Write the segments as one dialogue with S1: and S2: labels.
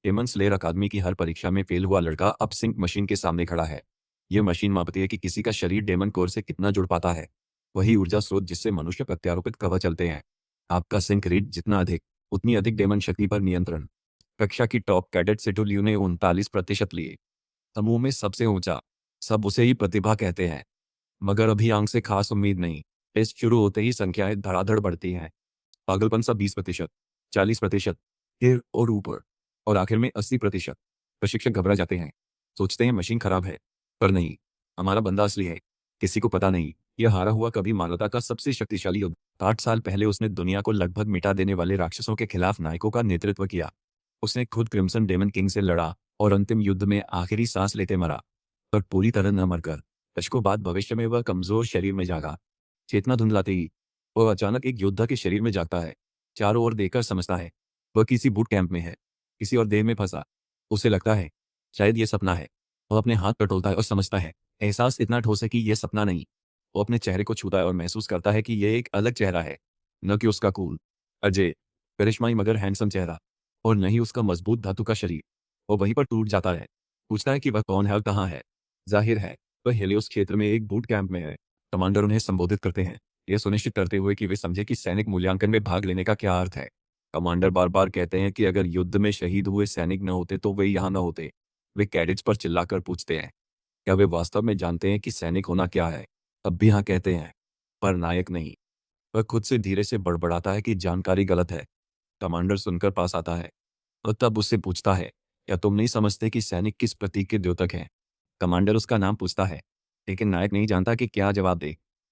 S1: Daemon slayer अकादमी की हर परीक्षा में फेल हुआ लड़का अब सिंक मशीन के सामने खड़ा है। यह मशीन मापती है कि किसी का शरीर डेमन कोर से कितना जुड़ पाता है, वही ऊर्जा स्रोत जिससे मनुष्य प्रत्यारोपित कवच चलते हैं। आपका सिंक रेट जितना अधिक, उतनी अधिक डेमन शक्ति पर नियंत्रण। कक्षा की टॉप कैडेट सेटोलियो ने 39% लिए। समूह में सबसे ऊंचा। सब उसे ही प्रतिभा कहते हैं। मगर अभी आंख से खास उम्मीद नहीं। टेस्ट शुरू होते ही संख्याएं धड़ाधड़ बढ़ती हैं। पागलपन सा 20%, 40%, फिर और ऊपर, और आखिर में 80%। प्रशिक्षक घबरा जाते हैं। सोचते हैं मशीन खराब है, पर नहीं, हमारा बंदा असली है। किसी को पता नहीं, यह हारा हुआ कभी मानवता का सबसे शक्तिशाली युद्ध। 8 साल पहले उसने दुनिया को लगभग मिटा देने वाले राक्षसों के खिलाफ नायकों का नेतृत्व किया। उसने खुद क्रिम्सन डेमन किंग से लड़ा और अंतिम युद्ध में आखिरी सांस लेते मरा, पर पूरी तरह न मरकर। दशकों बाद भविष्य में वह कमजोर शरीर में जागा। चेतना धुंधलाते ही वह अचानक एक योद्धा के शरीर में जागता है। चारों ओर देखकर समझता है वह किसी बूट कैंप में है, किसी और देह में फंसा। उसे लगता है शायद यह सपना है। वह अपने हाथ टटोलता है और समझता है एहसास इतना ठोस है कि यह सपना नहीं। वो अपने चेहरे को छूता है और महसूस करता है कि यह एक अलग चेहरा है। न कि उसका कूल, अजय, करिश्माई मगर हैंडसम चेहरा, और न ही उसका मजबूत धातु का शरीर। वो वहीं पर टूट जाता है। पूछता है कि वह कौन है और कहाँ है। जाहिर है वह हेलियोस क्षेत्र में एक बूट कैंप में है। कमांडर उन्हें संबोधित करते हैं, यह सुनिश्चित करते हुए कि वे समझे कि सैनिक मूल्यांकन में भाग लेने का क्या अर्थ है। कमांडर बार बार कहते हैं कि अगर युद्ध में शहीद हुए सैनिक न होते तो वे यहाँ न होते। वे कैडेट्स पर चिल्लाकर पूछते हैं, क्या वे वास्तव में जानते हैं कि सैनिक होना क्या है? तब भी हाँ कहते हैं, पर नायक नहीं। वह खुद से धीरे से बड़बड़ाता है कि जानकारी गलत है। कमांडर सुनकर पास आता है और तब उससे पूछता है, क्या तुम नहीं समझते कि सैनिक किस प्रतीक के द्योतक हैं? कमांडर उसका नाम पूछता है, लेकिन नायक नहीं जानता कि क्या जवाब दे,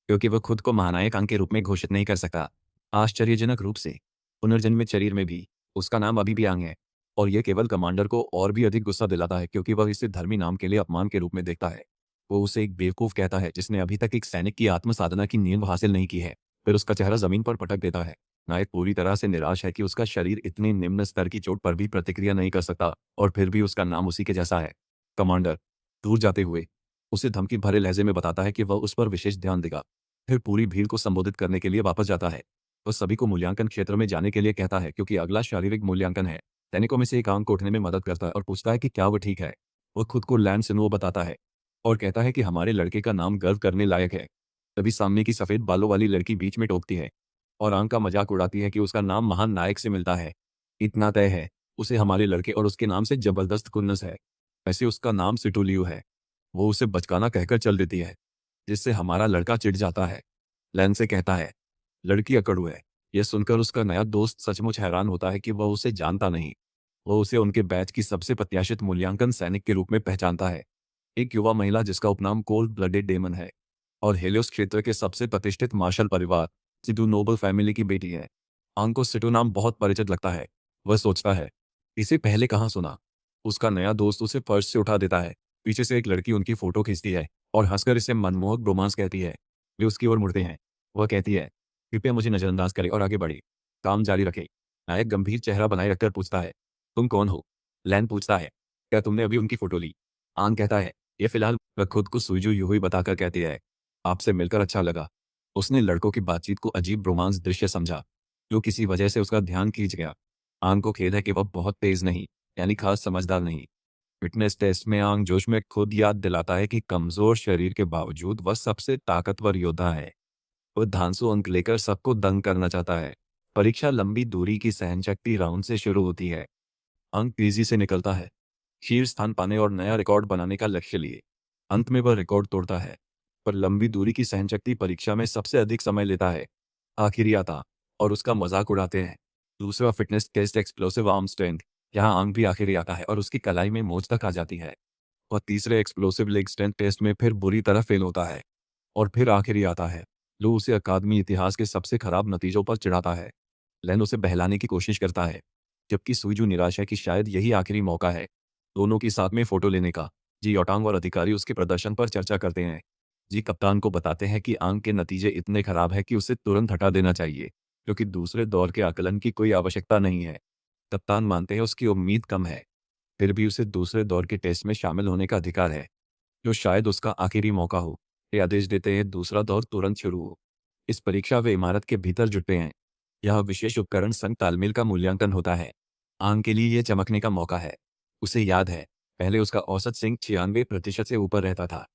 S1: क्योंकि वह खुद को महानायक अंग के रूप में घोषित नहीं कर सकता। आश्चर्यजनक रूप से पुनर्जन्मित शरीर में भी उसका नाम अभी भी आंग है, और यह केवल कमांडर को और भी अधिक गुस्सा दिलाता है क्योंकि वह इसे धर्मी नाम के लिए अपमान के रूप में देखता है। वो उसे एक बेवकूफ कहता है जिसने अभी तक एक सैनिक की आत्म साधना की नींव हासिल नहीं की है। फिर उसका चेहरा जमीन पर पटक देता है। नायक पूरी तरह से निराश है कि उसका शरीर इतनी निम्न स्तर की चोट पर भी प्रतिक्रिया नहीं कर सकता, और फिर भी उसका नाम उसी के जैसा है। कमांडर दूर जाते हुए उसे धमकी भरे लहजे में बताता है कि वह उस पर विशेष ध्यान देगा। फिर पूरी भीड़ को संबोधित करने के लिए वापस जाता है। वह सभी को मूल्यांकन क्षेत्र में जाने के लिए कहता है क्योंकि अगला शारीरिक मूल्यांकन है। सैनिकों में से एक आंख को उठने में मदद करता है और पूछता है कि क्या वह ठीक है। वह खुद को लैंड सिन्हो बताता है और कहता है कि हमारे लड़के का नाम गर्व करने लायक है। तभी सामने की सफेद बालों वाली लड़की बीच में टोकती है और आंख का मजाक उड़ाती है कि उसका नाम महान नायक से मिलता है। इतना तय है, उसे हमारे लड़के और उसके नाम से जबरदस्त खुन्नस है। वैसे उसका नाम सिटोलियो है। वो उसे बचकाना कहकर चल देती है, जिससे हमारा लड़का चिढ़ जाता है। लैन से कहता है, लड़की अकड़ू है। यह सुनकर उसका नया दोस्त सचमुच हैरान होता है कि वह उसे जानता नहीं। वह उसे उनके बैच की सबसे प्रत्याशित मूल्यांकन सैनिक के रूप में पहचानता है। एक युवा महिला जिसका उपनाम कोल्ड ब्लडेड डेमन है और हेलियोस क्षेत्र के सबसे प्रतिष्ठित मार्शल परिवार सिडू नोबल फैमिली की बेटी है। आंग को सिटू नाम बहुत परिचित लगता है। वह सोचता है, इसे पहले कहाँ सुना। उसका नया दोस्त उसे फर्श से उठा देता है। पीछे से एक लड़की उनकी फोटो खींचती है और हंसकर इसे मनमोहक रोमांस कहती है। वे उसकी ओर मुड़ते हैं। वह कहती है, कृपया मुझे नजरअंदाज करे और आगे बढ़े। काम जारी रखे। नायक गंभीर चेहरा बनाए रखकर पूछता है, तुम कौन हो? लैन पूछता है, क्या तुमने अभी उनकी फोटो ली? आंग कहता है, ये फिलहाल। वह खुद को सुईजू यूं ही बताकर कहती है, आपसे मिलकर अच्छा लगा। उसने लड़कों की बातचीत को अजीब रोमांस दृश्य समझा, जो किसी वजह से उसका ध्यान खींच गया। आंग को खेद है कि वह बहुत तेज नहीं, यानी खास समझदार नहीं। फिटनेस टेस्ट में आंग जोश में खुद याद दिलाता है कि कमजोर शरीर के बावजूद वह सबसे ताकतवर योद्धा है। वह धांसू अंक लेकर सबको दंग करना चाहता है। परीक्षा लंबी दूरी की सहनशक्ति राउंड से शुरू होती है। अंक तेजी से निकलता है, शीर्ष स्थान पाने और नया रिकॉर्ड बनाने का लक्ष्य लिए। अंत में वह रिकॉर्ड तोड़ता है, पर लंबी दूरी की सहनशक्ति परीक्षा में सबसे अधिक समय लेता है। आखिरी आता और उसका मजाक उड़ाते हैं। दूसरा fitness test explosive arm strength. यहाँ अंक भी आखिरी आता है और उसकी कलाई में मोच तक आ जाती है। और तीसरे एक्सप्लोसिव लेग स्ट्रेंथ टेस्ट में फिर बुरी तरह फेल होता है। और फिर आखिरी आता है। लो उसे अकादमी इतिहास के सबसे खराब नतीजों पर चिढ़ाता है। लेन उसे बहलाने की कोशिश करता है, जबकि सुईजू निराश है कि शायद यही आखिरी मौका है दोनों की साथ में फोटो लेने का। जी ओटांग और अधिकारी उसके प्रदर्शन पर चर्चा करते हैं। जी कप्तान को बताते हैं कि आंक के नतीजे इतने खराब है कि उसे तुरंत हटा देना चाहिए, क्योंकि दूसरे दौर के आकलन की कोई आवश्यकता नहीं है। कप्तान मानते हैं उसकी उम्मीद कम है, फिर भी उसे दूसरे दौर के टेस्ट में शामिल होने का अधिकार है, जो शायद उसका आखिरी मौका हो। ये आदेश देते हैं दूसरा दौर तुरंत शुरू हो। इस परीक्षा वे इमारत के भीतर जुटते हैं। यह विशेष उपकरण संग तालमेल का मूल्यांकन होता है। आंग के लिए यह चमकने का मौका है। उसे याद है, पहले उसका औसत सिंक 96% से ऊपर रहता था।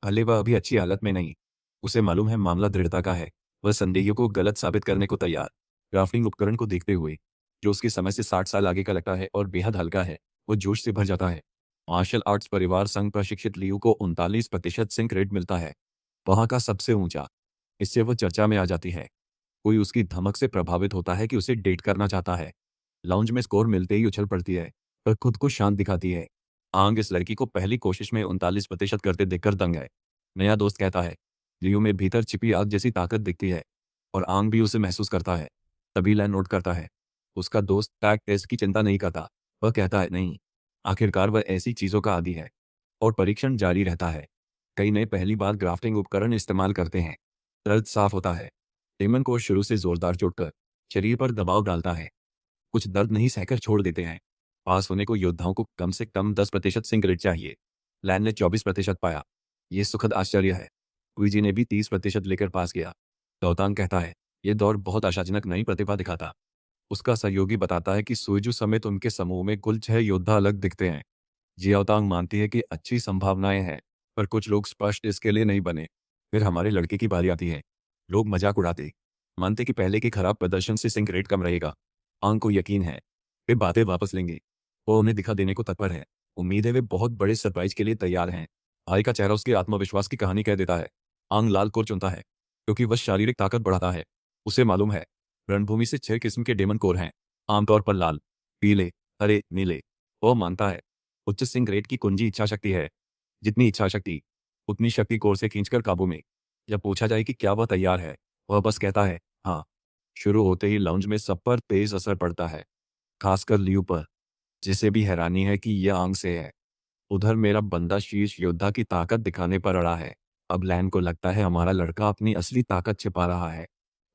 S1: भले वह अभी अच्छी हालत में नहीं। उसे मालूम है मामला दृढ़ता का है। वह संदेहियों को गलत साबित करने को तैयार। ग्राफ्टिंग उपकरण को देखते हुए, जो उसके समय से 60 साल आगे का लगता है और बेहद हल्का है, वो जोश से भर जाता है। मार्शल आर्ट्स परिवार संघ प्रशिक्षित लियू को 39% सिंक रेट मिलता है, वहाँ का सबसे ऊंचा। इससे वो चर्चा में आ जाती है। कोई उसकी धमक से प्रभावित होता है कि उसे डेट करना चाहता है। लाउंज में स्कोर मिलते ही उछल पड़ती है, पर खुद को शांत दिखाती है। आंग इस लड़की को पहली कोशिश में 39% करते देखकर दंग है। नया दोस्त कहता है, लियो में भीतर छिपी आग जैसी ताकत दिखती है, और आंग भी उसे महसूस करता है। तभी लैन नोट करता है, उसका दोस्त टैग टेस्ट की चिंता नहीं करता। वह कहता है नहीं, आखिरकार वह ऐसी चीजों का आदी है। और परीक्षण जारी रहता है। कई नए पहली बार ग्राफ्टिंग उपकरण इस्तेमाल करते हैं। दर्द साफ होता है। डेमन को शुरू से जोरदार चोटकर शरीर पर दबाव डालता है। कुछ दर्द नहीं सहकर छोड़ देते हैं। पास होने को योद्धाओं को कम से कम 10% सिंक रेट चाहिए। लैन ने 24% पाया। ये सुखद आश्चर्य है। कुईजी ने भी 30% लेकर पास किया। गौतांग कहता है, यह दौर बहुत आशाजनक नई प्रतिभा दिखाता। उसका सहयोगी बताता है कि सुइजू समेत उनके समूह में कुल 6 योद्धा अलग दिखते हैं। जियाओतांग मानती है कि अच्छी संभावनाएं हैं, पर कुछ लोग स्पष्ट इसके लिए नहीं बने। फिर हमारे लड़के की बारी आती है। लोग मजाक उड़ाते, मानते कि पहले के खराब प्रदर्शन से सिंक रेट कम रहेगा। आंग को यकीन है, वे बातें वापस लेंगे। वो उन्हें दिखा देने को तत्पर है। उम्मीद है वे बहुत बड़े सरप्राइज के लिए तैयार हैं। भाई का चेहरा उसके आत्मविश्वास की कहानी कह देता है। आंग लाल कोर चुनता है, क्योंकि वह शारीरिक ताकत बढ़ाता है। उसे मालूम है, रणभूमि से 6 किस्म के डेमन कोर हैं, आमतौर पर लाल, पीले, हरे, नीले। वो मानता है, उच्च सिंक रेट की कुंजी इच्छा शक्ति है। जितनी इच्छा शक्ति, उतनी शक्ति कोर से खींचकर काबू में। जब पूछा जाए कि क्या वह तैयार है, वह बस कहता है, हाँ। शुरू होते ही लाउंज में सब पर तेज असर पड़ता है, खासकर लियू पर, जिसे भी हैरानी है कि यह आंग से है। उधर मेरा बंदा शीर्ष योद्धा की ताकत दिखाने पर अड़ा है। अब लैन को लगता है हमारा लड़का अपनी असली ताकत छिपा रहा है।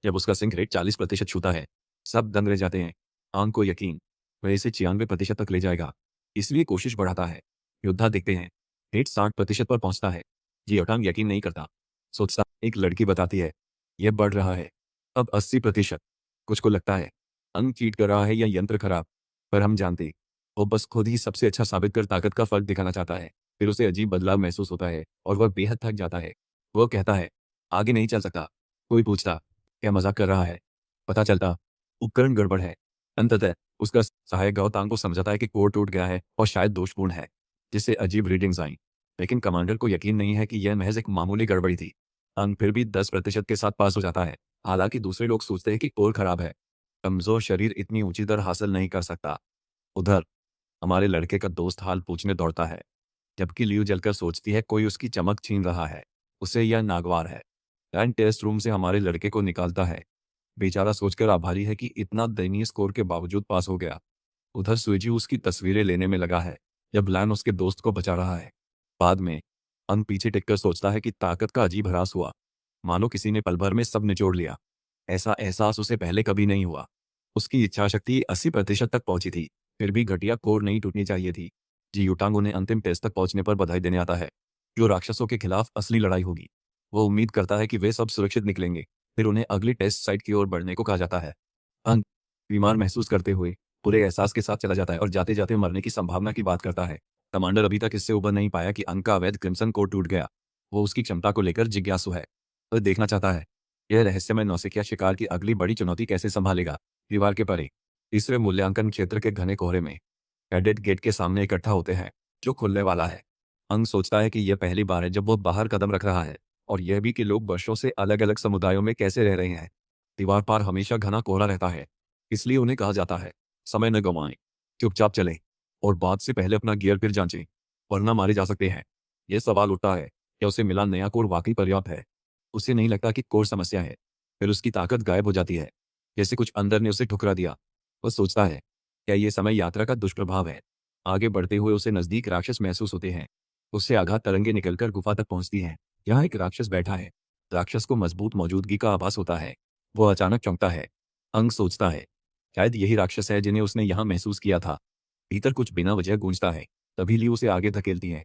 S1: जब उसका सिंक रेट 40% छूता है, सब दंग रह जाते हैं। आंग को यकीन, वह इसे 96% तक ले जाएगा, इसलिए कोशिश बढ़ाता है। योद्धा देखते हैं, रेट 60% पर पहुंचता है। जियोटांग यकीन नहीं करता। सोचता, एक लड़की बताती है, यह बढ़ रहा है। अब 80%। कुछ को लगता है अंग चीट कर रहा है या यंत्र खराब, पर हम जानते, वो बस खुद ही सबसे अच्छा साबित कर ताकत का फर्क दिखाना चाहता है। फिर उसे अजीब बदलाव महसूस होता है और वह बेहद थक जाता है। वह कहता है, आगे नहीं चल सकता। कोई पूछता, क्या मजाक कर रहा है? पता चलता, उपकरण गड़बड़ है। अंततः उसका सहायक गौतांग को समझाता है कि कोड टूट गया है और शायद दोषपूर्ण है, जिससे अजीब रीडिंग्स आई। लेकिन कमांडर को यकीन नहीं है कि यह महज एक मामूली गड़बड़ी थी। अंग फिर भी 10% के साथ पास हो जाता है। हालांकि दूसरे लोग सोचते हैं कि कोर खराब है, कमजोर शरीर इतनी ऊंची दर हासिल नहीं कर सकता। उधर हमारे लड़के का दोस्त हाल पूछने दौड़ता है, जबकि लियू जलकर सोचती है कोई उसकी चमक छीन रहा है। उसे यह नागवार है। रैन टेस्ट रूम से हमारे लड़के को निकालता है। बेचारा सोचकर आभारी है कि इतना दयनीय स्कोर के बावजूद पास हो गया। उधर सुइजी उसकी तस्वीरें लेने में लगा है, जब लैन उसके दोस्त को बचा रहा है। बाद में अंग पीछे टिककर सोचता है कि ताकत का अजीब ह्रास हुआ, मानो किसी ने पल भर में सब निचोड़ लिया। ऐसा एहसास उसे पहले कभी नहीं हुआ। उसकी इच्छाशक्ति 80% तक पहुंची थी, फिर भी घटिया कोर नहीं टूटनी चाहिए थी। जी युटांग उन्हें अंतिम टेस्ट तक पहुंचने पर बधाई देने आता है, जो राक्षसों के खिलाफ असली लड़ाई होगी। वो उम्मीद करता है कि वे सब सुरक्षित निकलेंगे। फिर उन्हें अगली टेस्ट साइट की ओर बढ़ने को कहा जाता है। अंग बीमार महसूस करते हुए पूरे एहसास के साथ चला जाता है और जाते जाते मरने की संभावना की बात करता है। कमांडर अभी तक इससे उबर नहीं पाया कि अंग का अवैध क्रिम्सन कोड टूट गया। वो उसकी क्षमता को लेकर जिज्ञासु है और देखना चाहता है, यह रहस्यमय नौसिखिया शिकार की अगली बड़ी चुनौती कैसे संभालेगा। दीवार के परे तीसरे मूल्यांकन क्षेत्र के घने कोहरे में कैडेट गेट के सामने इकट्ठा होते हैं, जो खुलने वाला है। अंग सोचता है कि यह पहली बार है जब वो बाहर कदम रख रहा है, और यह भी कि लोग वर्षों से अलग अलग समुदायों में कैसे रह रहे हैं। दीवार पार हमेशा घना कोहरा रहता है, इसलिए उन्हें कहा जाता है, समय न गंवाएं, चुपचाप चलें, और बाद से पहले अपना गियर फिर जांचें, वरना मारे जा सकते हैं। यह सवाल उठता है, क्या उसे मिला नया कोर वाकई पर्याप्त है? उसे नहीं लगता कि कोर समस्या है। फिर उसकी ताकत गायब हो जाती है, जैसे कुछ अंदर ने उसे ठुकरा दिया। वह सोचता है, क्या ये समय यात्रा का दुष्प्रभाव है? आगे बढ़ते हुए उसे नजदीक राक्षस महसूस होते हैं। उससे आघात तरंगे निकलकर गुफा तक पहुंचती हैं। यहाँ एक राक्षस बैठा है। राक्षस को मजबूत मौजूदगी का आभास होता है। वो अचानक चौंकता है। अंग सोचता है, शायद यही राक्षस है जिन्हें उसने यहाँ महसूस किया था। भीतर कुछ बिना वजह गूंजता है। तभी ली उसे आगे धकेलती है।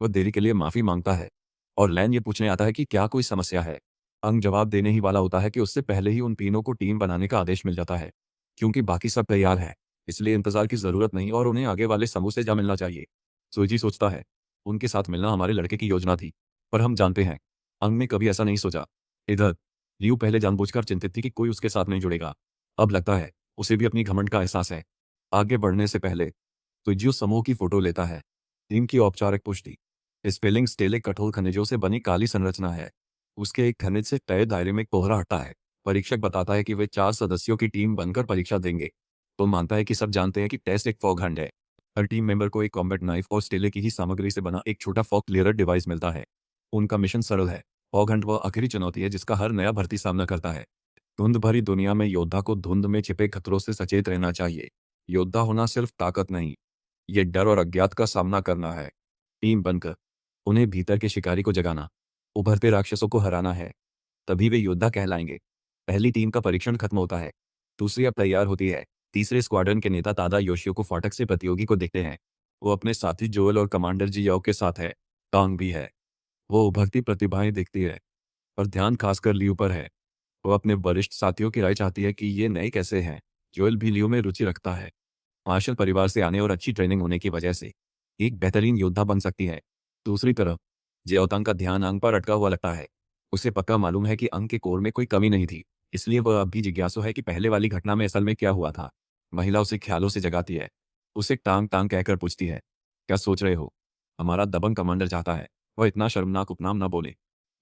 S1: वह देरी के लिए माफी मांगता है, और लैन ये पूछने आता है कि क्या कोई समस्या है। अंग जवाब देने ही वाला होता है कि उससे पहले ही उन तीनों को टीम बनाने का आदेश मिल जाता है, क्योंकि बाकी सब तैयार है। इसलिए इंतजार की जरूरत नहीं और उन्हें आगे वाले समूह से जा मिलना चाहिए। सोइजी सोचता है, उनके साथ मिलना हमारे लड़के की योजना थी, पर हम जानते हैं अंग ने कभी ऐसा नहीं सोचा। इधर लियू पहले जानबूझकर चिंतित थी कि कोई उसके साथ नहीं जुड़ेगा। अब लगता है उसे भी अपनी घमंड का एहसास है। आगे बढ़ने से पहले सोइजी उस समूह की फोटो लेता है। टीम की औपचारिक पुष्टि। स्पेलिंग स्टेल एक कठोर खनिजों से बनी काली संरचना है। उसके एक खनिज से तय दायरे में कोहरा हटा है। परीक्षक बताता है कि वे 4 सदस्यों की टीम बनकर परीक्षा देंगे। तो मानता है कि सब जानते हैं कि टेस्ट एक फॉग हंट है। हर टीम मेंबर को एक कॉम्बैट नाइफ और स्टेले की ही सामग्री से बना एक छोटा फॉग क्लियरर डिवाइस मिलता है। उनका मिशन सरल है। फॉग हंट वह आखिरी चुनौती है जिसका हर नया भर्ती सामना करता है। धुंध भरी दुनिया में योद्धा को धुंध में छिपे खतरों से सचेत रहना चाहिए। योद्धा होना सिर्फ ताकत नहीं, ये डर और अज्ञात का सामना करना है। टीम बनकर उन्हें भीतर के शिकारी को जगाना, उभरते राक्षसों को हराना है। तभी वे योद्धा कहलाएंगे। पहली टीम का परीक्षण खत्म होता है। दूसरी अब तैयार होती है। तीसरे स्क्वाड्रन के नेता तादा योशियो को फाटक से प्रतियोगी को देखते हैं। वो अपने साथी जोएल और कमांडर जी याओ के साथ है। टांग भी है। वो उभरती प्रतिभाएं देखती है, पर ध्यान खासकर लियू पर है। वो अपने वरिष्ठ साथियों की राय चाहती है कि ये नए कैसे हैं। जोएल भी लियू में रुचि रखता है। मार्शल परिवार से आने और अच्छी ट्रेनिंग होने की वजह से एक बेहतरीन योद्धा बन सकती है। दूसरी तरफ जियाओतांग का ध्यान अंग पर अटका हुआ लगता है। उसे पक्का मालूम है कि अंग के कोर में कोई कमी नहीं थी, इसलिए वह अब भी जिज्ञासु है कि पहले वाली घटना में असल में क्या हुआ था। महिला उसे ख्यालों से जगाती है। उसे टांग टांग कहकर पूछती है, क्या सोच रहे हो? हमारा दबंग कमांडर चाहता है वह इतना शर्मनाक उपनाम न बोले।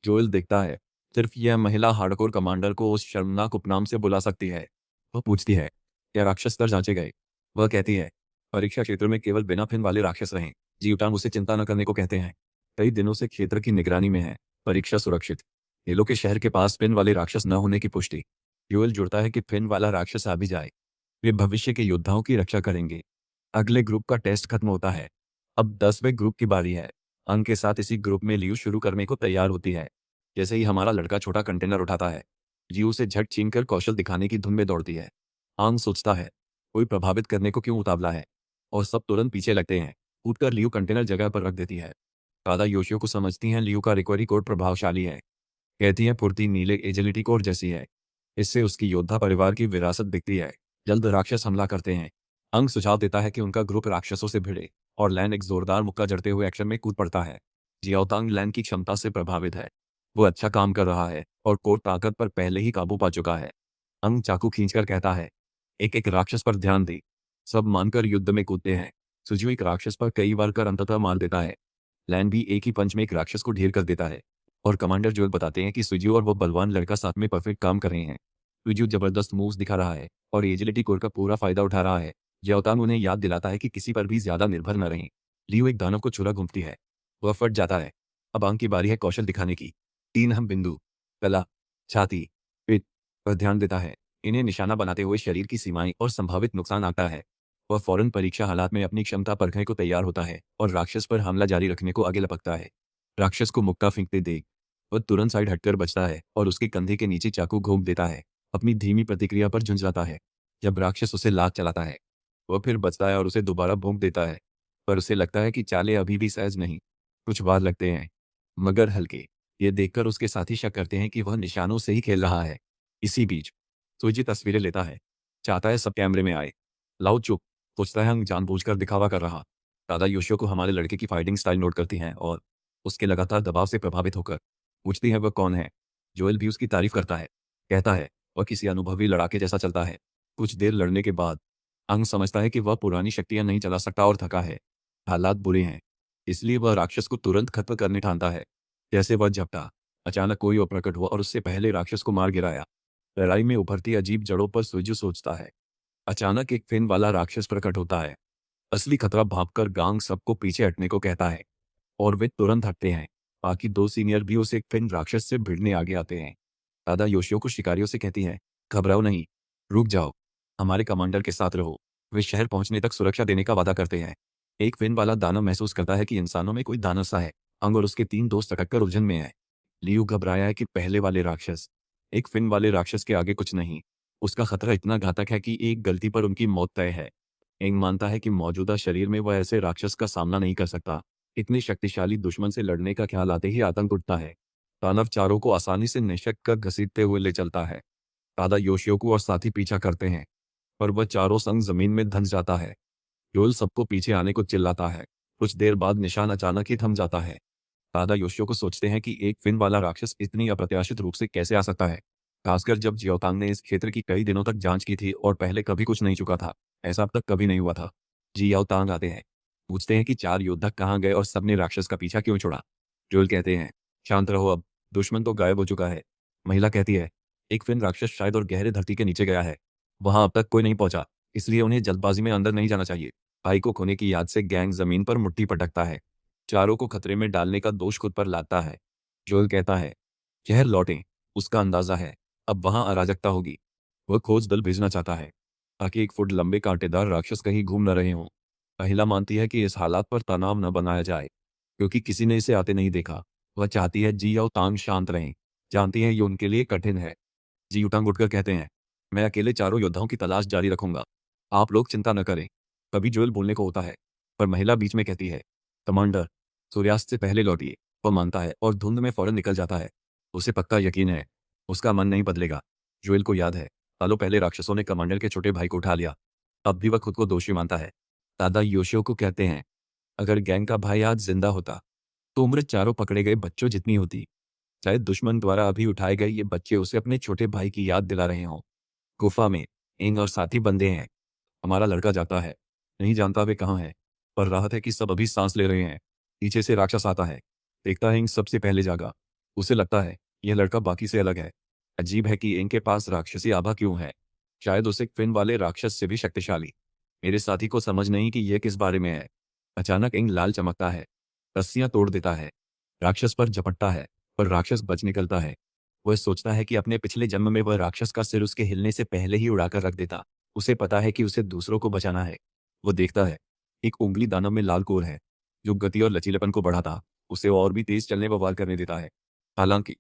S1: जोएल देखता है, सिर्फ यह महिला हार्डकोर कमांडर को उस शर्मनाक उपनाम से बुला सकती है। वह पूछती है, क्या राक्षस स्तर जांचे गए? वह कहती है, परीक्षा क्षेत्र में केवल बिना फिन वाले राक्षस रहें। जीवटांग उसे चिंता न करने को कहते हैं। कई दिनों से क्षेत्र की निगरानी में है। परीक्षा सुरक्षित। हेलो के शहर के पास फिन वाले राक्षस न होने की पुष्टि। योएल जुड़ता है कि फिन वाला राक्षस आ भी जाए, वे भविष्य के योद्धाओं की रक्षा करेंगे। अगले ग्रुप का टेस्ट खत्म होता है। अब 10वें ग्रुप की बारी है। अंग के साथ इसी ग्रुप में लियू शुरू करने को तैयार होती है। जैसे ही हमारा लड़का छोटा कंटेनर उठाता है, लियू उसे झट छीनकर कौशल दिखाने की धुन में दौड़ती है। आंग सोचता है, कोई प्रभावित करने को क्यों उतावला है, और सब तुरंत पीछे लगते हैं। कूदकर लियू कंटेनर जगह पर रख देती है। दादा योशियो को समझती हैं लियू का रिकवरी कोड प्रभावशाली है। कहती हैं फुर्ती नीले एजिलिटी कोड जैसी है। इससे उसकी योद्धा परिवार की विरासत दिखती है। जल्द राक्षस हमला करते हैं। अंग सुझाव देता है कि उनका ग्रुप राक्षसों से भिड़े, और लैन एक जोरदार मुक्का जड़ते हुए एक्शन में कूद पड़ता है। जियाओतांग लैन की क्षमता से प्रभावित है। वो अच्छा काम कर रहा है और कोड ताकत पर पहले ही काबू पा चुका है। अंग चाकू खींचकर कहता है, एक एक राक्षस पर ध्यान दे। सब मानकर युद्ध में कूदते हैं। सुजू एक राक्षस पर कई बार कर अंततः मार देता है। लैन भी एक ही पंच में एक राक्षस को ढेर कर देता है। और कमांडर जोएल बताते हैं कि सुजू और वो बलवान लड़का साथ में परफेक्ट काम कर रहे हैं। सुजू जबरदस्त मूव्स दिखा रहा है और एजिलिटी कोर का पूरा फायदा उठा रहा है। ज्याओतांग उन्हें याद दिलाता है कि किसी पर भी ज्यादा निर्भर न रहें। लियू एक दानव को छुरा घूमती है। वह फट जाता है। अब आंग की बारी है कौशल दिखाने की। 3 अहम बिंदु, गला, छाती, पेट पर ध्यान देता है। इन्हें निशाना बनाते हुए शरीर की सीमाएं और संभावित नुकसान आता है। वह फौरन परीक्षा हालात में अपनी क्षमता परखने को तैयार होता है और राक्षस पर हमला जारी रखने को आगे लपकता है। राक्षस को मुक्का फेंकते देख वह तुरंत साइड हटकर बचता है और उसके कंधे के नीचे चाकू घोंप देता है। अपनी धीमी प्रतिक्रिया पर झुंझलाता है। जब राक्षस उसे लात चलाता है, वह फिर बचता है और उसे दोबारा भोंक देता है, पर उसे लगता है कि चालें अभी भी सहज नहीं। कुछ बार लगते हैं, मगर हल्के। ये देखकर उसके साथी शक करते हैं कि वह निशानों से ही खेल रहा है। इसी बीच सुजी तस्वीरें लेता है। चाहता है सब कैमरे में आए। लाओ चुप, सोचता है हम जानबूझकर दिखावा कर रहा। दादा योशियो को हमारे लड़के की फाइटिंग स्टाइल नोट करती हैं और उसके लगातार दबाव से प्रभावित होकर पूछती है वह कौन है। जोएल भी उसकी तारीफ करता है। कहता है वह किसी अनुभवी लड़ाके जैसा चलता है। कुछ देर लड़ने के बाद अंग समझता है कि वह पुरानी शक्तियां नहीं चला सकता और थका है। हालात बुरे हैं, इसलिए वह राक्षस को तुरंत खत्म करने ठानता है। जैसे वह झपटा, अचानक कोई और प्रकट हुआ और उससे पहले राक्षस को मार गिराया। लड़ाई में उभरती अजीब जड़ों पर सुजू सोचता है। अचानक एक फिन वाला राक्षस प्रकट होता है। असली खतरा भांपकर गांग सबको पीछे हटने को कहता है और वे तुरंत हटते हैं। बाकी 2 सीनियर भी उस एक फिन राक्षस से भिड़ने आगे आते हैं। दादा योशियो को शिकारियों से कहती है, घबराओ नहीं, रुक जाओ, हमारे कमांडर के साथ रहो। वे शहर पहुंचने तक सुरक्षा देने का वादा करते हैं। एक फिन वाला दानव महसूस करता है कि इंसानों में कोई दानव सा है। अंग और उसके 3 दोस्त अटककर उलझन में है। लियू घबराया है कि पहले वाले राक्षस एक फिन वाले राक्षस के आगे कुछ नहीं। उसका खतरा इतना घातक है कि एक गलती पर उनकी मौत तय है। एंग मानता है कि मौजूदा शरीर में वह ऐसे राक्षस का सामना नहीं कर सकता। इतने शक्तिशाली दुश्मन से लड़ने का ख्याल आते ही आतंक उठता है। दानव चारों को आसानी से निशक्त कर घसीटते हुए ले चलता है। दादा योशियोको और साथी पीछा करते हैं। पर वह चारों संग जमीन में धंस जाता है। जोएल सबको पीछे आने को चिल्लाता है। कुछ देर बाद निशान अचानक ही थम जाता है। दादा योशियो को सोचते हैं कि एक फिन वाला राक्षस इतनी अप्रत्याशित रूप से कैसे आ सकता है, खासकर जब जियोतांग ने इस क्षेत्र की कई दिनों तक जांच की थी और पहले कभी कुछ नहीं चुका था। ऐसा अब तक कभी नहीं हुआ था। जियाओतांग आते हैं, पूछते हैं कि चार योद्धा कहाँ गए और सबने राक्षस का पीछा क्यों छोड़ा। जोएल कहते हैं, शांत रहो अब, दुश्मन तो गायब हो चुका है। महिला कहती है, एक फिन राक्षस शायद और गहरे धरती के नीचे गया है। वहां अब तक कोई नहीं पहुंचा, इसलिए उन्हें जल्दबाजी में अंदर नहीं जाना चाहिए। भाई को खोने की याद से गैंग जमीन पर मुट्ठी पटकता है। चारों को खतरे में डालने का दोष खुद पर लाता है। जोएल कहता है, शहर लौटें। उसका अंदाजा है अब वहां अराजकता होगी। वह खोज दल भेजना चाहता है ताकि 1 फुट लंबे कांटेदार राक्षस कहीं घूम न रहे हों। महिला मानती है कि इस हालात पर तनाव न बनाया जाए क्योंकि किसी ने इसे आते नहीं देखा। वह चाहती है जी और तांग शांत रहें, जानती है ये उनके लिए कठिन है। जी युटांग उठकर कहते हैं, मैं अकेले चारों योद्धाओं की तलाश जारी रखूंगा, आप लोग चिंता न करें। कभी जोएल बोलने को होता है पर महिला बीच में कहती है, कमांडर, सूर्यास्त से पहले लौटिए। वह मानता है और धुंध में फौरन निकल जाता है। उसे पक्का यकीन है उसका मन नहीं बदलेगा। जोएल को याद है सालों पहले राक्षसों ने कमांडर के छोटे भाई को उठा लिया। अब भी वह खुद को दोषी मानता है। दादा योशियो को कहते हैं, अगर गैंग का भाई आज जिंदा होता तो उम्र चारों पकड़े गए बच्चों जितनी होती। शायद दुश्मन द्वारा अभी उठाए गए ये बच्चे उसे अपने छोटे भाई की याद दिला रहे हों। गुफा में इंग और साथी बंदे हैं। हमारा लड़का जाता है, नहीं जानता वे कहाँ हैं, पर राहत है कि सब अभी सांस ले रहे हैं। पीछे से राक्षस आता है, देखता है इंग सबसे पहले जागा। उसे लगता है यह लड़का बाकी से अलग है। अजीब है कि इंग के पास राक्षसी आभा क्यों है, शायद उसे फिन वाले राक्षस से भी शक्तिशाली। मेरे साथी को समझ नहीं कि यह किस बारे में है। अचानक इंग लाल चमकता है, रस्सियां तोड़ देता है, राक्षस पर झपटता है, पर राक्षस बच निकलता है। वह सोचता है कि अपने पिछले जन्म में वह राक्षस का सिर उसके हिलने से पहले ही उड़ाकर रख देता। उसे पता है कि उसे दूसरों को बचाना है। वो देखता है एक उंगली दानव में लाल कोर है जो गति और लचीलेपन को बढ़ाता, उसे और भी तेज चलने व वार करने देता है। हालांकि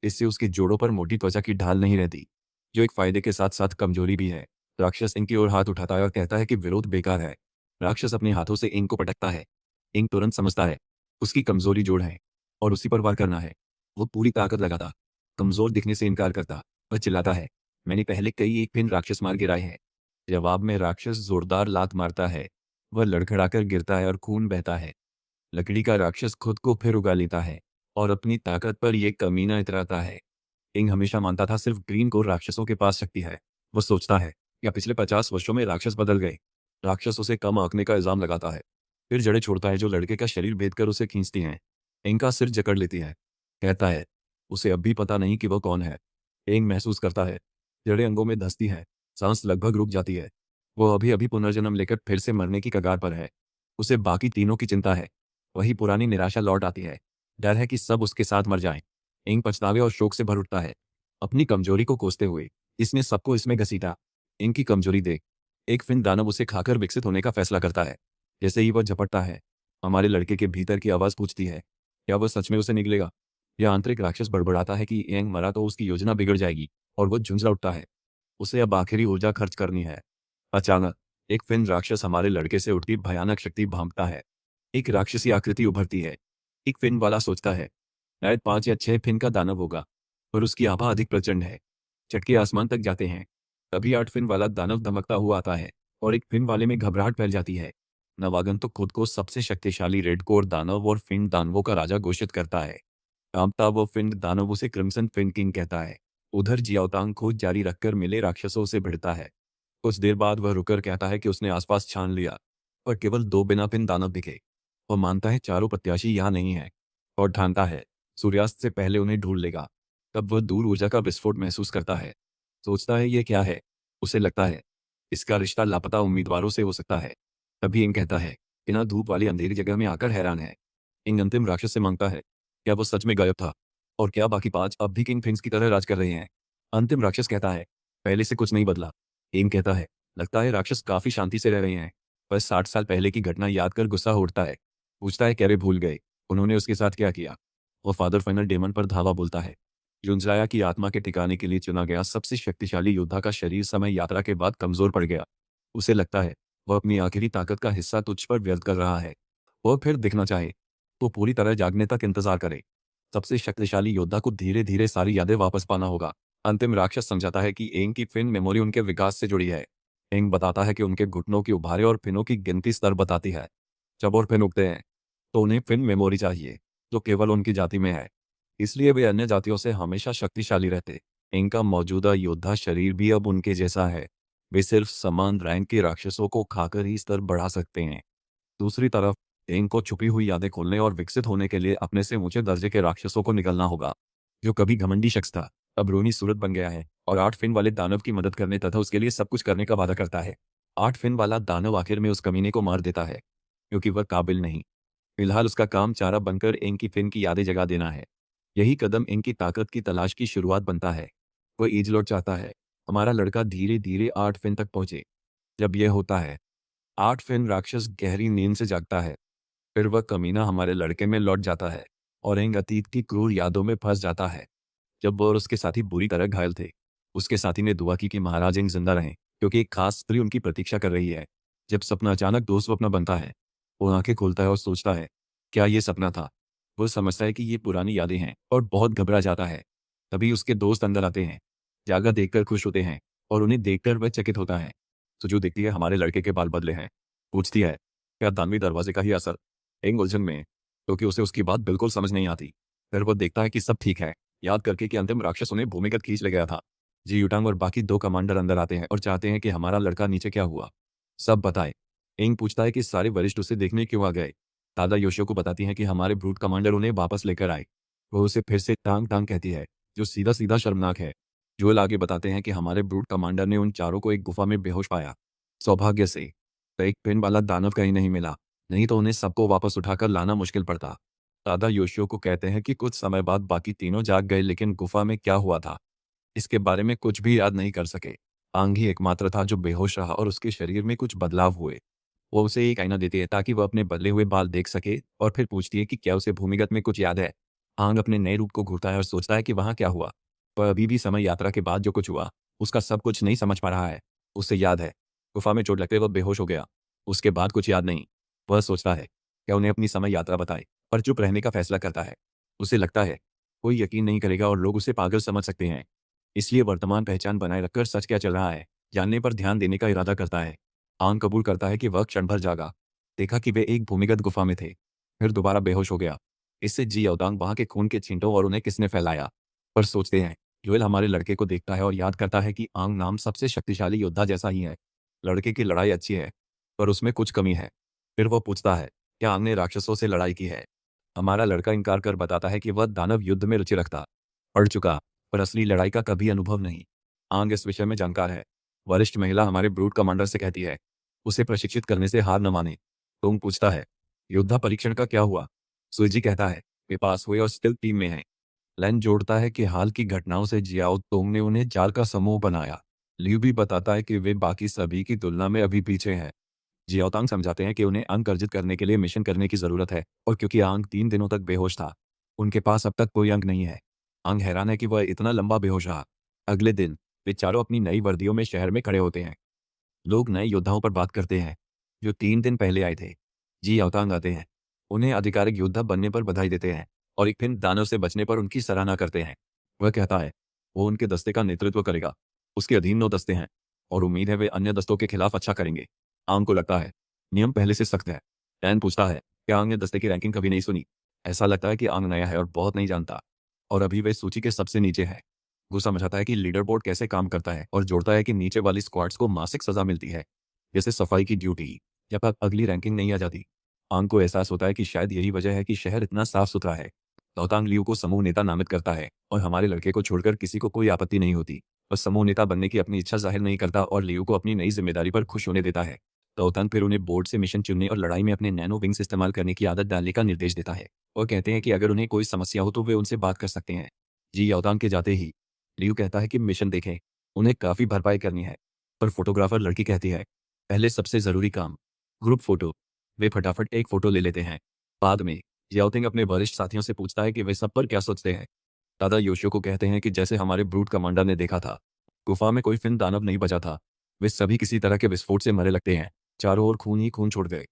S1: इससे उसके जोड़ों पर मोटी त्वचा की ढाल नहीं रहती, जो एक फायदे के साथ साथ कमजोरी भी है। राक्षस इंग की ओर हाथ उठाता है और कहता है कि विरोध बेकार है। राक्षस अपने हाथों से इंग को पटकता है। इंग तुरंत समझता है उसकी कमजोरी जोड़ है और उसी पर वार करना है। वो पूरी ताकत लगाता, कमजोर दिखने से इनकार करता। वह चिल्लाता है, मैंने पहले कई एक फिन राक्षस मार गिराए हैं। जवाब में राक्षस जोरदार लात मारता है। वह लड़खड़ाकर गिरता है और खून बहता है। लकड़ी का राक्षस खुद को फिर उगा लेता है और अपनी ताकत पर यह कमीना इतराता है। इंग हमेशा मानता था सिर्फ ग्रीन कोर राक्षसों के पास शक्ति है। वो सोचता है या पिछले 50 वर्षों में राक्षस बदल गए। राक्षस उसे कम आंकने का इल्जाम लगाता है, फिर जड़ें छोड़ता है जो लड़के का शरीर भेद कर उसे खींचती हैं। इंग का सिर जकड़ लेती है, कहता है उसे अब भी पता नहीं कि वह कौन है। इंग महसूस करता है जड़ें अंगों में धंसती हैं, सांस लगभग रुक जाती है। वो अभी अभी पुनर्जन्म लेकर फिर से मरने की कगार पर है। उसे बाकी तीनों की चिंता है। वही पुरानी निराशा लौट आती है। डर है कि सब उसके साथ मर जाएं। इंग पछतावे और शोक से भर उठता है, अपनी कमजोरी को कोसते हुए। इसने सबको इसमें घसीटा। इंग की कमजोरी देख एक फिन दानव उसे खाकर विकसित होने का फैसला करता है। जैसे ही वह झपटता है, हमारे लड़के के भीतर की आवाज पूछती है, क्या वह सच में उसे निकलेगा। यह आंतरिक राक्षस बड़बड़ाता है कि इंग मरा तो उसकी योजना बिगड़ जाएगी और वह झुंझला उठता है। उसे अब आखिरी ऊर्जा खर्च करनी है। अचानक एक फिन राक्षस हमारे लड़के से उठती भयानक शक्ति भांपता है। एक राक्षसी आकृति उभरती है। एक फिन वाला सोचता है शायद 5 या 6 फिन का दानव होगा, पर उसकी आभा अधिक प्रचंड है। चटके आसमान तक जाते हैं। तभी 8 फिन वाला दानव धमकता हुआ आता है और एक फिन वाले में घबराहट फैल जाती है। नवागंतुक खुद को सबसे शक्तिशाली रेड कोर दानव और फिन दानवों का राजा घोषित करता है। कांपता वो फिन दानव उसे क्रिम्सन फिन किंग कहता है। उधर जियाओतांग खोज जारी रखकर मिले राक्षसों से भिड़ता है। कुछ देर बाद वह रुकर कहता है कि उसने आसपास छान लिया, पर केवल 2 बिना फिन दानव दिखे। वह मानता है चारों प्रत्याशी यहाँ नहीं है और ठानता है सूर्यास्त से पहले उन्हें ढूंढ लेगा। तब वह दूर ऊर्जा का विस्फोट महसूस करता है। सोचता है ये क्या है। उसे लगता है इसका रिश्ता लापता उम्मीदवारों से हो सकता है। तभी इंग कहता है, बिना धूप वाली अंधेरी जगह में आकर हैरान है। इंग अंतिम राक्षस से मांगता है, क्या वो सच में गायब था और क्या बाकी 5 अब भी किंग फिंग्स की तरह राज कर रहे हैं। अंतिम राक्षस कहता है, पहले से कुछ नहीं बदला। इंग कहता है, लगता है राक्षस काफी शांति से रह रहे हैं। बस 60 साल पहले की घटना याद कर गुस्सा उठता है। पूछता है, कैरे भूल गए उन्होंने उसके साथ क्या किया। वो फादर फाइनल डेमन पर धावा बोलता है। जुंजराया की आत्मा के ठिकाने के लिए चुना गया सबसे शक्तिशाली योद्धा का शरीर समय यात्रा के बाद कमजोर पड़ गया। उसे लगता है वह अपनी आखिरी ताकत का हिस्सा तुझ पर व्यर्थ कर रहा है। वह फिर दिखना चाहे तो पूरी तरह जागने तक इंतजार करे। सबसे शक्तिशाली योद्धा को धीरे धीरे सारी यादें वापस पाना होगा। अंतिम राक्षस समझाता है कि एंग की फिन मेमोरी उनके विकास से जुड़ी है। एंग बताता है कि उनके घुटनों की उभारे और फिनों की गिनती स्तर बताती है। जब और फिन उगते हैं तो उन्हें फिन मेमोरी चाहिए, जो केवल उनकी जाति में है। इसलिए वे अन्य जातियों से हमेशा शक्तिशाली रहते। इनका मौजूदा योद्धा शरीर भी अब उनके जैसा है। वे सिर्फ समान रैंक के राक्षसों को खाकर ही स्तर बढ़ा सकते हैं। दूसरी तरफ एंग को छुपी हुई यादें खोलने और विकसित होने के लिए अपने से ऊंचे दर्जे के राक्षसों को निकलना होगा। जो कभी घमंडी शख्स था, अब रोनी सूरत बन गया है और 8 फिन वाले दानव की मदद करने तथा उसके लिए सब कुछ करने का वादा करता है। 8 फिन वाला दानव आखिर में उस कमीने को मार देता है, क्योंकि वह काबिल नहीं। फिलहाल उसका काम चारा बनकर एंग की फिन की यादें जगा देना है। यही कदम एंग की ताकत की तलाश की शुरुआत बनता है। वह ईजलोट चाहता है हमारा लड़का धीरे धीरे 8 फिन तक पहुंचे। जब यह होता है, 8 फिन राक्षस गहरी नींद से जागता है। फिर वह कमीना हमारे लड़के में लौट जाता है और एंग अतीत की क्रूर यादों में फंस जाता है। जब वो और उसके साथी बुरी तरह घायल थे, उसके साथी ने दुआ की कि महाराज एंग जिंदा रहें, क्योंकि एक खास स्त्री उनकी प्रतीक्षा कर रही है। जब सपना अचानक दो स्वप्न बनता है, वो आंखें खोलता है और सोचता है, क्या ये सपना था? वो समझता है कि ये पुरानी यादें हैं और बहुत घबरा जाता है। तभी उसके दोस्त अंदर आते हैं, जागा देखकर खुश होते हैं और उन्हें देखकर वह चकित होता है। सुजू देखती है हमारे लड़के के बाल बदले हैं। पूछती है, क्या दानवी दरवाजे का ही असर? एंग उलझन में, क्योंकि उसे उसकी बात बिल्कुल समझ नहीं आती। फिर वो देखता है कि सब ठीक है, याद करके कि अंतिम राक्षस उन्हें भूमिगत खींच ले गया था। जी यूटांग और बाकी 2 कमांडर अंदर आते हैं और चाहते हैं कि हमारा लड़का नीचे क्या हुआ, सब बताए। एंग पूछता है कि सारे वरिष्ठ उसे देखने क्यों आ गए। दादा योशियो को बताती हैं कि हमारे ब्रूट कमांडर उन्हें वापस लेकर आए। वो उसे फिर से टांग टांग कहती है, जो सीधा सीधा शर्मनाक है। जोएल आगे बताते हैं कि हमारे ब्रूट कमांडर ने उन चारों को एक गुफा में बेहोश पाया। सौभाग्य से तो एक पिन वाला दानव कहीं नहीं मिला, नहीं तो उन्हें सबको वापस उठाकर लाना मुश्किल पड़ता। दादा योशियो को कहते हैं कि कुछ समय बाद बाकी तीनों जाग गए, लेकिन गुफा में क्या हुआ था इसके बारे में कुछ भी याद नहीं कर सके। आंग ही एकमात्र था जो बेहोश रहा और उसके शरीर में कुछ बदलाव हुए। वो उसे एक आईना देती है ताकि वह अपने बदले हुए बाल देख सके और फिर पूछती है कि क्या उसे भूमिगत में कुछ याद है। आंग अपने नए रूप को घूरता है और सोचता है कि वहाँ क्या हुआ। वह अभी भी समय यात्रा के बाद जो कुछ हुआ उसका सब कुछ नहीं समझ पा रहा है। उसे याद है, गुफा में चोट लगते वह बेहोश हो गया। उसके बाद कुछ याद नहीं। वह सोचता है क्या उन्हें अपनी समय यात्रा बताए, पर चुप रहने का फैसला करता है। उसे लगता है कोई यकीन नहीं करेगा और लोग उसे पागल समझ सकते हैं। इसलिए वर्तमान पहचान बनाए रखकर सच क्या चल रहा है जानने पर ध्यान देने का इरादा करता है। आंग कबूल करता है कि वह क्षण भर जागा, देखा कि वे एक भूमिगत गुफा में थे, फिर दोबारा बेहोश हो गया। इससे जी अवतांग वहां के खून के छींटों और उन्हें किसने फैलाया पर सोचते हैं। जोएल हमारे लड़के को देखता है और याद करता है कि आंग नाम सबसे शक्तिशाली योद्धा जैसा ही है। लड़के की लड़ाई अच्छी है, पर उसमें कुछ कमी है। फिर वो पूछता है, क्या आंग ने राक्षसों से लड़ाई की है? हमारा लड़का इनकार कर बताता है कि वह दानव युद्ध में रुचि रखता, पढ़ चुका, पर असली लड़ाई का कभी अनुभव नहीं। आंग इस विषय में जानकार है। वरिष्ठ महिला हमारे ब्रूट कमांडर से कहती है, उसे प्रशिक्षित करने से हार न माने। टोंग पूछता है, योद्धा परीक्षण का क्या हुआ? सुइजी कहता है, वे पास हुए और स्टिल टीम में हैं। लैन जोड़ता है कि हाल की घटनाओं से जियाओ तोंग ने उन्हें जाल का समूह बनाया। लियू भी बताता है कि वे बाकी सभी की तुलना में अभी पीछे हैं। जियाओतांग समझाते हैं कि उन्हें अंक अर्जित करने के लिए मिशन करने की जरूरत है और क्योंकि आंग 3 दिनों तक बेहोश था, उनके पास अब तक कोई अंक नहीं है। आंग हैरान है कि वह इतना लंबा बेहोश रहा। अगले दिन वे चारों अपनी नई वर्दियों में शहर में खड़े होते हैं। लोग नए योद्धाओं पर बात करते हैं जो 3 दिन पहले आए थे। जी अवतांग आते हैं, उन्हें आधिकारिक योद्धा बनने पर बधाई देते हैं और एक फिन दानव से बचने पर उनकी सराहना करते हैं। वह कहता है वो उनके दस्ते का नेतृत्व करेगा। उसके अधीन 9 दस्ते हैं और उम्मीद है वे अन्य दस्तों के खिलाफ अच्छा करेंगे। आंग को लगता है नियम पहले से सख्त है। डैन पूछता है, क्या आंग ने दस्ते की रैंकिंग कभी नहीं सुनी? ऐसा लगता है कि आंग नया है और बहुत नहीं जानता और अभी वे सूची के सबसे नीचे है। वो समझाता है कि लीडर बोर्ड कैसे काम करता है और जोड़ता है कि नीचे वाली स्क्वाड्स को मासिक सजा मिलती है, जैसे सफाई की ड्यूटी, जब तक अगली रैंकिंग नहीं आ जाती। आंग को एहसास होता है कि शायद यही वजह है कि शहर इतना साफ सुथरा है। लौतांग लियू को समूह नेता नामित करता है और हमारे लड़के को छोड़कर किसी को कोई आपत्ति नहीं होती। वह समूह नेता बनने की अपनी इच्छा जाहिर नहीं करता और लियू को अपनी नई जिम्मेदारी पर खुश होने देता है। लौतांग फिर उन्हें बोर्ड से मिशन चुनने और लड़ाई में अपने नैनो विंग्स इस्तेमाल करने की आदत डालने का निर्देश देता है और कहते हैं कि अगर उन्हें कोई समस्या हो तो वे उनसे बात कर सकते हैं। जी याओतांग के जाते ही लियू कहता है कि मिशन देखें, उन्हें काफ़ी भरपाई करनी है। पर फोटोग्राफर लड़की कहती है, पहले सबसे ज़रूरी काम ग्रुप फोटो। वे फटाफट एक फ़ोटो ले लेते हैं। बाद में याओतिंग अपने वरिष्ठ साथियों से पूछता है कि वे सब पर क्या सोचते हैं। दादा योशियो को कहते हैं कि जैसे हमारे ब्रूट कमांडर ने देखा था, गुफा में कोई फिन दानव नहीं बचा था। वे सभी किसी तरह के विस्फोट से मरे लगते हैं। चारों ओर खून ही खून छोड़ गए।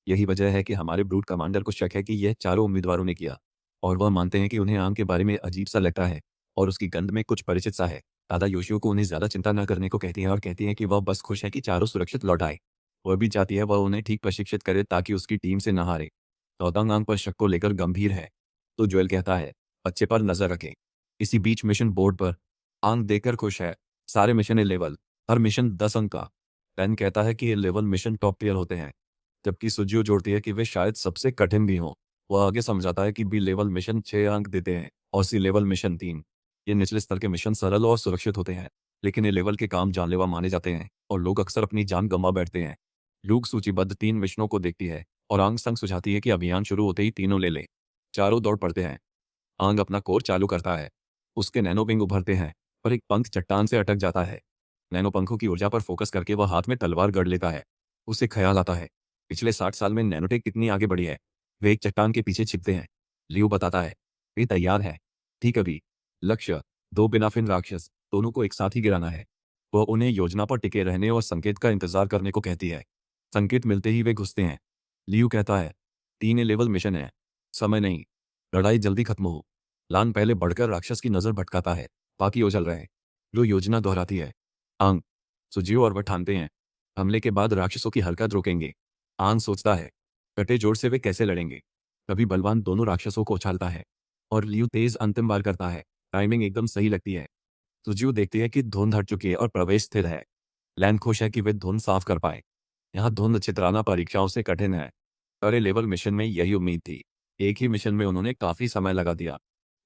S1: यही वजह है कि हमारे ब्रूट कमांडर को शक है कि यह चारों उम्मीदवारों ने किया और वह मानते हैं कि उन्हें आम के बारे में अजीब सा लगता है और उसकी गंध में कुछ परिचित सा है। दादा योशियो को उन्हें ज्यादा चिंता न करने को कहती है और कहती है कि वह बस खुश है कि चारों सुरक्षित लौट आए। वह भी चाहती है वह उन्हें ठीक प्रशिक्षित करे ताकि उसकी टीम से न हारे। तौतांग आंग पर शक को लेकर गंभीर है, तो जोएल कहता है बच्चे पर नजर रखें। इसी बीच मिशन बोर्ड पर आंग देखकर खुश है। सारे मिशन ए लेवल, हर मिशन 10 अंक का। पेन कहता है कि ये लेवल मिशन टॉप टियर होते हैं, जबकि सुजियो जोड़ती है कि वे शायद सबसे कठिन भी हों। वह आगे समझाता है कि बी लेवल मिशन 6 अंक देते हैं और सी लेवल मिशन 3। ये निचले स्तर के मिशन सरल और सुरक्षित होते हैं, लेकिन ये लेवल के काम जानलेवा माने जाते हैं और लोग अक्सर अपनी जान गंवा बैठते हैं। लूक सूचीबद्ध 3 मिशनों को देखती है और आंग संग सुझाती है कि अभियान शुरू होते ही तीनों ले लें। चारों दौड़ पड़ते हैं। आंग अपना कोर चालू करता है। उसके नैनो विंग उभरते हैं, पर एक पंख चट्टान से अटक जाता है। नैनो पंखों की ऊर्जा पर फोकस करके वह हाथ में तलवार गड़ लेता है। उसे ख्याल आता है पिछले 60 साल में नैनोटेक कितनी आगे बढ़ी है। वे एक चट्टान के पीछे छिपते हैं। लियो बताता है वे तैयार है। ठीक अभी लक्ष्य 2 बिनाफिन राक्षस, दोनों को एक साथ ही गिराना है। वह उन्हें योजना पर टिके रहने और संकेत का इंतजार करने को कहती है। संकेत मिलते ही वे घुसते हैं। लियो कहता है 3 लेवल मिशन है, समय नहीं, लड़ाई जल्दी खत्म हो। लान पहले बढ़कर राक्षस की नजर भटकाता है, बाकी उछल रहे हैं। जो योजना दोहराती है। आंग, सुजियो और वह ठानते हैं हमले के बाद राक्षसों की हरकत रोकेंगे। आंग सोचता है कटे जोड़ से वे कैसे लड़ेंगे। तभी बलवान दोनों राक्षसों को उछालता है और लियू तेज अंतिम वार करता है। टाइमिंग एकदम सही लगती है। सुजियो देखती है कि धुंध हट चुकी है और प्रवेश स्थिर है। लैन खुश है कि वे धुंध साफ कर पाए। यहाँ धुंध चित्राना परीक्षाओं से कठिन है। अरे लेवल मिशन में यही उम्मीद थी। एक ही मिशन में उन्होंने काफी समय लगा दिया।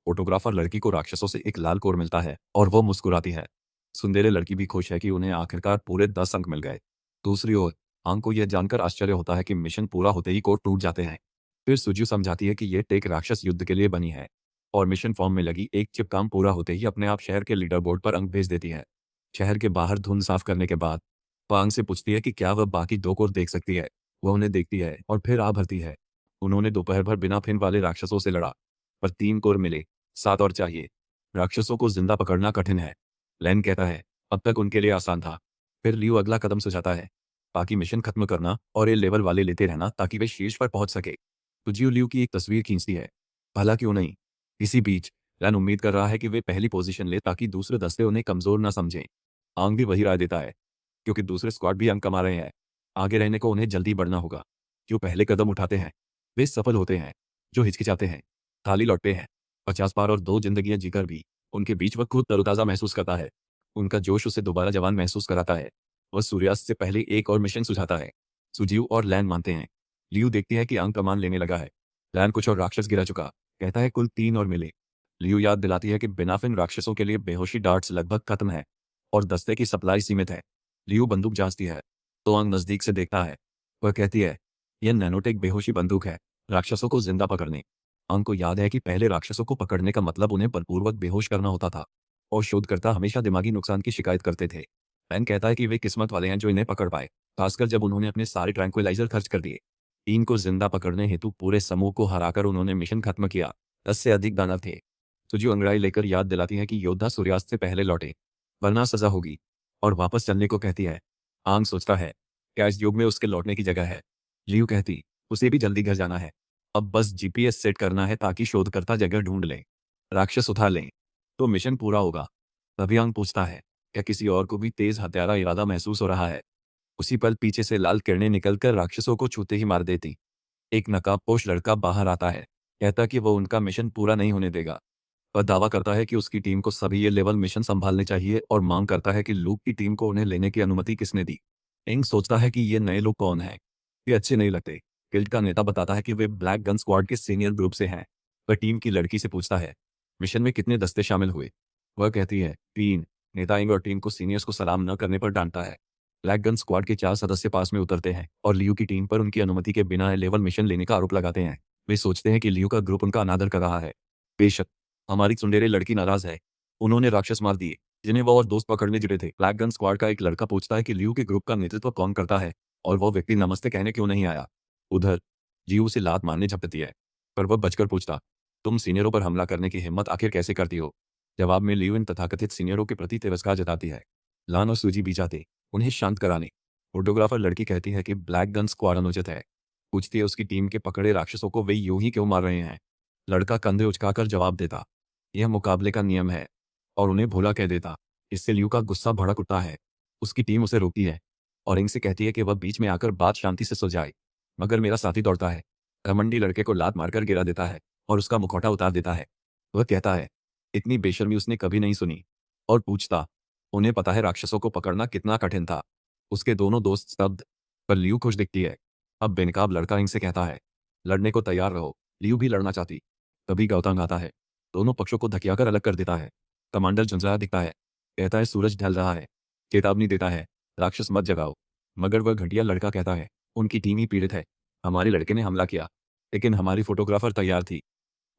S1: फोटोग्राफर लड़की को राक्षसों से एक लाल कोर मिलता है और वो मुस्कुराती है। सुंदरे लड़की भी खुश है कि उन्हें आखिरकार पूरे 10 अंक मिल गए। दूसरी ओर आंग को यह जानकर आश्चर्य होता है कि मिशन पूरा होते ही कोर टूट जाते हैं। फिर सुजू समझाती है कि यह टेक राक्षस युद्ध के लिए बनी है और मिशन फॉर्म में लगी एक चिप काम पूरा होते ही अपने आप शहर के लीडर बोर्ड पर अंक भेज देती है। शहर के बाहर धुंध साफ करने के बाद पांग से पूछती है कि क्या वह बाकी 2 कोर देख सकती है। वह उन्हें देखती है और फिर आ भरती है। उन्होंने दोपहर भर बिना फिन वाले राक्षसों से लड़ा, पर 3 कोर मिले, 7 और चाहिए। राक्षसों को जिंदा पकड़ना कठिन है, लैन कहता है। अब तक उनके लिए आसान था। फिर लियो अगला कदम सुझाता है, बाकी मिशन खत्म करना और ये लेवल वाले लेते रहना ताकि वे शीर्ष पर पहुंच सके। तो जियो लियो की एक तस्वीर खींचती है, भला क्यों नहीं। इसी बीच लैन उम्मीद कर रहा है कि वे पहली पोजीशन ले ताकि दूसरे दस्ते उन्हें कमजोर न समझें। आंग भी वही राय देता है, क्योंकि दूसरे स्क्वाड भी अंक कमा रहे हैं। आगे रहने को उन्हें जल्दी बढ़ना होगा। जो पहले कदम उठाते हैं वे सफल होते हैं, जो हिचकिचाते हैं खाली लौटते हैं। 50 पार और 2 जिंदगियां जीकर भी उनके बीच वह खुद तरोताजा महसूस करता है। उनका जोश उसे दोबारा जवान महसूस कराता है। वह सूर्यास्त से पहले एक और मिशन सुझाता है। सुजीव और लैन मानते हैं। लियू देखती है कि अंक कमान लेने लगा है। लैन कुछ और राक्षस गिरा चुका, कहता है कुल 3 और मिले। लियू याद दिलाती है कि बिना फिन राक्षसों के लिए बेहोशी डार्ट्स लगभग खत्म है और दस्ते की सप्लाई सीमित है। लियू बंदूक जांचती है तो अंग नजदीक से देखता है। वह कहती है यह नैनोटेक बेहोशी बंदूक है, राक्षसों को जिंदा पकड़ने। अंग को याद है कि पहले राक्षसों को पकड़ने का मतलब उन्हें बलपूर्वक बेहोश करना होता था और शोधकर्ता हमेशा दिमागी नुकसान की शिकायत करते थे। पैन कहता है कि वे किस्मत वाले हैं जो इन्हें पकड़ पाए, खासकर जब उन्होंने अपने सारे ट्रैंक्विलाइजर खर्च कर दिए। टीम को जिंदा पकड़ने हेतु पूरे समूह को हराकर उन्होंने मिशन खत्म किया। 10 से अधिक दानव थे। सुजू अंगड़ाई लेकर याद दिलाती है कि योद्धा सूर्यास्त से पहले लौटे, वरना सजा होगी, और वापस चलने को कहती है। आंग सोचता है क्या इस युग में उसके लौटने की जगह है। लियू कहती उसे भी जल्दी घर जाना है। अब बस जीपीएस सेट करना है ताकि शोधकर्ता जगह ढूंढ लें, राक्षस उठा लें, तो मिशन पूरा होगा। तभी आंग पूछता है क्या किसी और को भी तेज हत्यारा इरादा महसूस हो रहा है। उसी पल पीछे से लाल किरणें निकलकर राक्षसों को छूते ही मार देती। एक नकाबपोश लड़का बाहर आता है, कहता कि वो उनका मिशन पूरा नहीं होने देगा। वह दावा करता है कि उसकी टीम को सभी ये लेवल मिशन संभालने चाहिए और मांग करता है कि लूक की टीम को उन्हें लेने की अनुमति किसने दी। इंग सोचता है कि ये नए लोग कौन हैं। ये अच्छे नहीं लगते। गिल्ड का नेता बताता है कि वे ब्लैक गन स्क्वाड के सीनियर ग्रुप से हैं। वह टीम की लड़की से पूछता है मिशन में कितने दस्ते शामिल हुए। वह कहती है 3। नेता इंग और टीम को सीनियर्स को सलाम न करने पर डांटता है। ब्लैक गन स्क्वाड के 4 सदस्य पास में उतरते हैं और लियू की टीम पर उनकी अनुमति के बिना लेवल मिशन लेने का आरोप लगाते हैं। वे सोचते हैं कि लियू का ग्रुप उनका अनादर कर रहा है। बेशक हमारी सुंदरी लड़की नाराज है, उन्होंने राक्षस मार दिए जिन्हें वो और दोस्त पकड़ने जुटे थे। ब्लैक गन स्क्वाड का एक लड़का पूछता है कि लियू के ग्रुप का नेतृत्व कौन करता है और वो व्यक्ति नमस्ते कहने क्यों नहीं आया। उधर जीव उसे लात मारने झपटती है, पर वह बचकर पूछता तुम सीनियरों पर हमला करने की हिम्मत आखिर कैसे करती हो। जवाब में लियू इन तथाकथित सीनियरों के प्रति तिरस्कार जताती है। लान और सूजी भी जाते उन्हें शांत कराने। फोटोग्राफर लड़की कहती है कि ब्लैक गन स्क्वाड अनुचित है। पूछती है उसकी टीम के पकड़े राक्षसों को वे यूं ही क्यों मार रहे हैं। लड़का कंधे उचकाकर जवाब देता यह मुकाबले का नियम है, और उन्हें भोला कह देता इससे लियू का गुस्सा भड़क उठता है। उसकी टीम उसे रोकती है और इंग से कहती है कि वह बीच में आकर बात शांति से सुलझाए, मगर मेरा साथी दौड़ता है, घमंडी लड़के को लात मारकर गिरा देता है और उसका मुखौटा उतार देता है। वह कहता है, इतनी बेशर्मी उसने कभी नहीं सुनी, और पूछता, उन्हें पता है राक्षसों को पकड़ना कितना कठिन था। उसके दोनों दोस्त स्तब्ध, पर लियू खुश दिखती है। अब बेनकाब लड़का इंग से कहता है, लड़ने को तैयार रहो। लियू भी लड़ना चाहती। तभी गौतम आता है, दोनों पक्षों को धकियाकर अलग कर देता है। कमांडर झुंझलाया दिखता है, कहता है सूरज ढल रहा है, चेतावनी देता है, राक्षस मत जगाओ। मगर वह घटिया लड़का कहता है, उनकी टीम ही पीड़ित है, हमारे लड़के ने हमला किया, लेकिन हमारी फोटोग्राफर तैयार थी।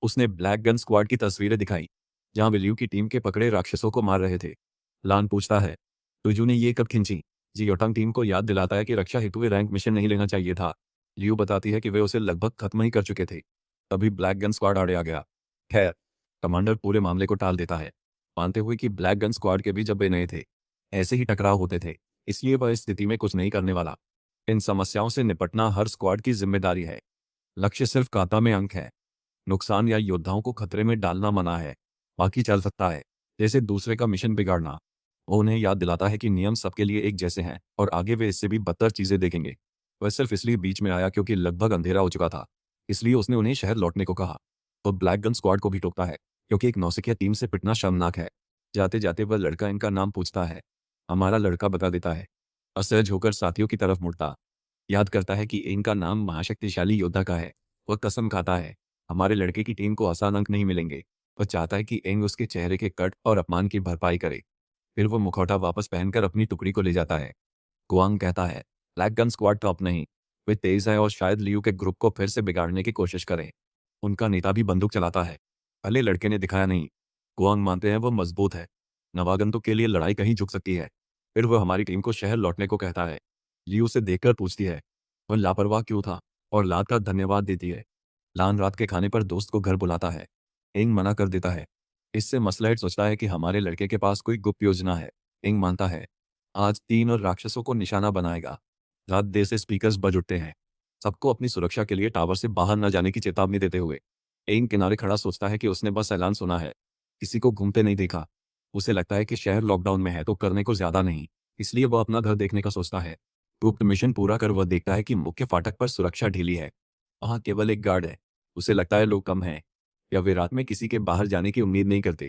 S1: उसने ब्लैक गन स्क्वाड की तस्वीरें दिखाई, जहां विलियू की टीम के पकड़े राक्षसों को मार रहे थे। लान पूछता है, तुजू ने ये कब खींची? जियोटंग टीम को याद दिलाता है कि रक्षा हेतु वे रैंक मिशन नहीं लेना चाहिए था। लियू बताती है कि वे उसे लगभग खत्म ही कर चुके थे। तभी ब्लैक गन स्क्वाड आड़े आ गया। खैर, कमांडर पूरे मामले को टाल देता है, मानते हुए कि ब्लैक गन स्क्वाड के भी जब वे नए थे, ऐसे ही टकराव होते थे, इसलिए वह इस स्थिति में कुछ नहीं करने वाला। इन समस्याओं से निपटना हर स्क्वाड की जिम्मेदारी है। लक्ष्य सिर्फ खाता में अंक है। नुकसान या योद्धाओं को खतरे में डालना मना है, बाकी चल सकता है, जैसे दूसरे का मिशन बिगाड़ना। वो उन्हें याद दिलाता है कि नियम सबके लिए एक जैसे हैं और आगे वे इससे भी बदतर चीजें देखेंगे। वह सिर्फ इसलिए बीच में आया क्योंकि लगभग अंधेरा हो चुका था, इसलिए उसने उन्हें शहर लौटने को कहा। तो ब्लैक गन स्क्वाड को भी टोकता है, क्योंकि एक नौसिखिया टीम से पिटना शर्मनाक है। जाते जाते वह लड़का इनका नाम पूछता है। हमारा लड़का बता देता है। असहज होकर साथियों की तरफ मुड़ता, याद करता है कि इनका नाम महाशक्तिशाली योद्धा का है। वह कसम खाता है, हमारे लड़के की टीम को आसान अंक नहीं मिलेंगे। वह चाहता है कि एंग उसके चेहरे के कट और अपमान की भरपाई करे। फिर वो मुखौटा वापस पहनकर अपनी टुकड़ी को ले जाता है। गुआंग कहता है, ब्लैक गन स्क्वाड टॉप नहीं, वे तेज है और शायद लियू के ग्रुप को फिर से बिगाड़ने की कोशिश करें। उनका नेता भी बंदूक चलाता है, भले लड़के ने दिखाया नहीं। गुआंग मानते हैं वह मजबूत है, नवागंतुक के लिए लड़ाई कहीं झुक सकती है। फिर वह हमारी टीम को शहर लौटने को कहता है। लियू उसे देखकर पूछती है, वह लापरवाह क्यों था, और लात का धन्यवाद देती है। लान रात के खाने पर दोस्त को घर बुलाता है। इंग मना कर देता है। इससे मसलहट सोचता है कि हमारे लड़के के पास कोई गुप्त योजना है। इंग मानता है, आज तीन और राक्षसों को निशाना बनाएगा। रात देर से स्पीकर्स बज उठते हैं, सबको अपनी सुरक्षा के लिए टावर से बाहर न जाने की चेतावनी देते हुए। इंग किनारे खड़ा सोचता है कि उसने बस ऐलान सुना है, किसी को घूमते नहीं देखा। उसे लगता है कि शहर लॉकडाउन में है तो करने को ज्यादा नहीं, इसलिए वह अपना घर देखने का सोचता है। गुप्त मिशन पूरा कर वह देखता है कि मुख्य फाटक पर सुरक्षा ढीली है। वहाँ केवल एक गार्ड है। उसे लगता है लोग कम हैं, या वे रात में किसी के बाहर जाने की उम्मीद नहीं करते।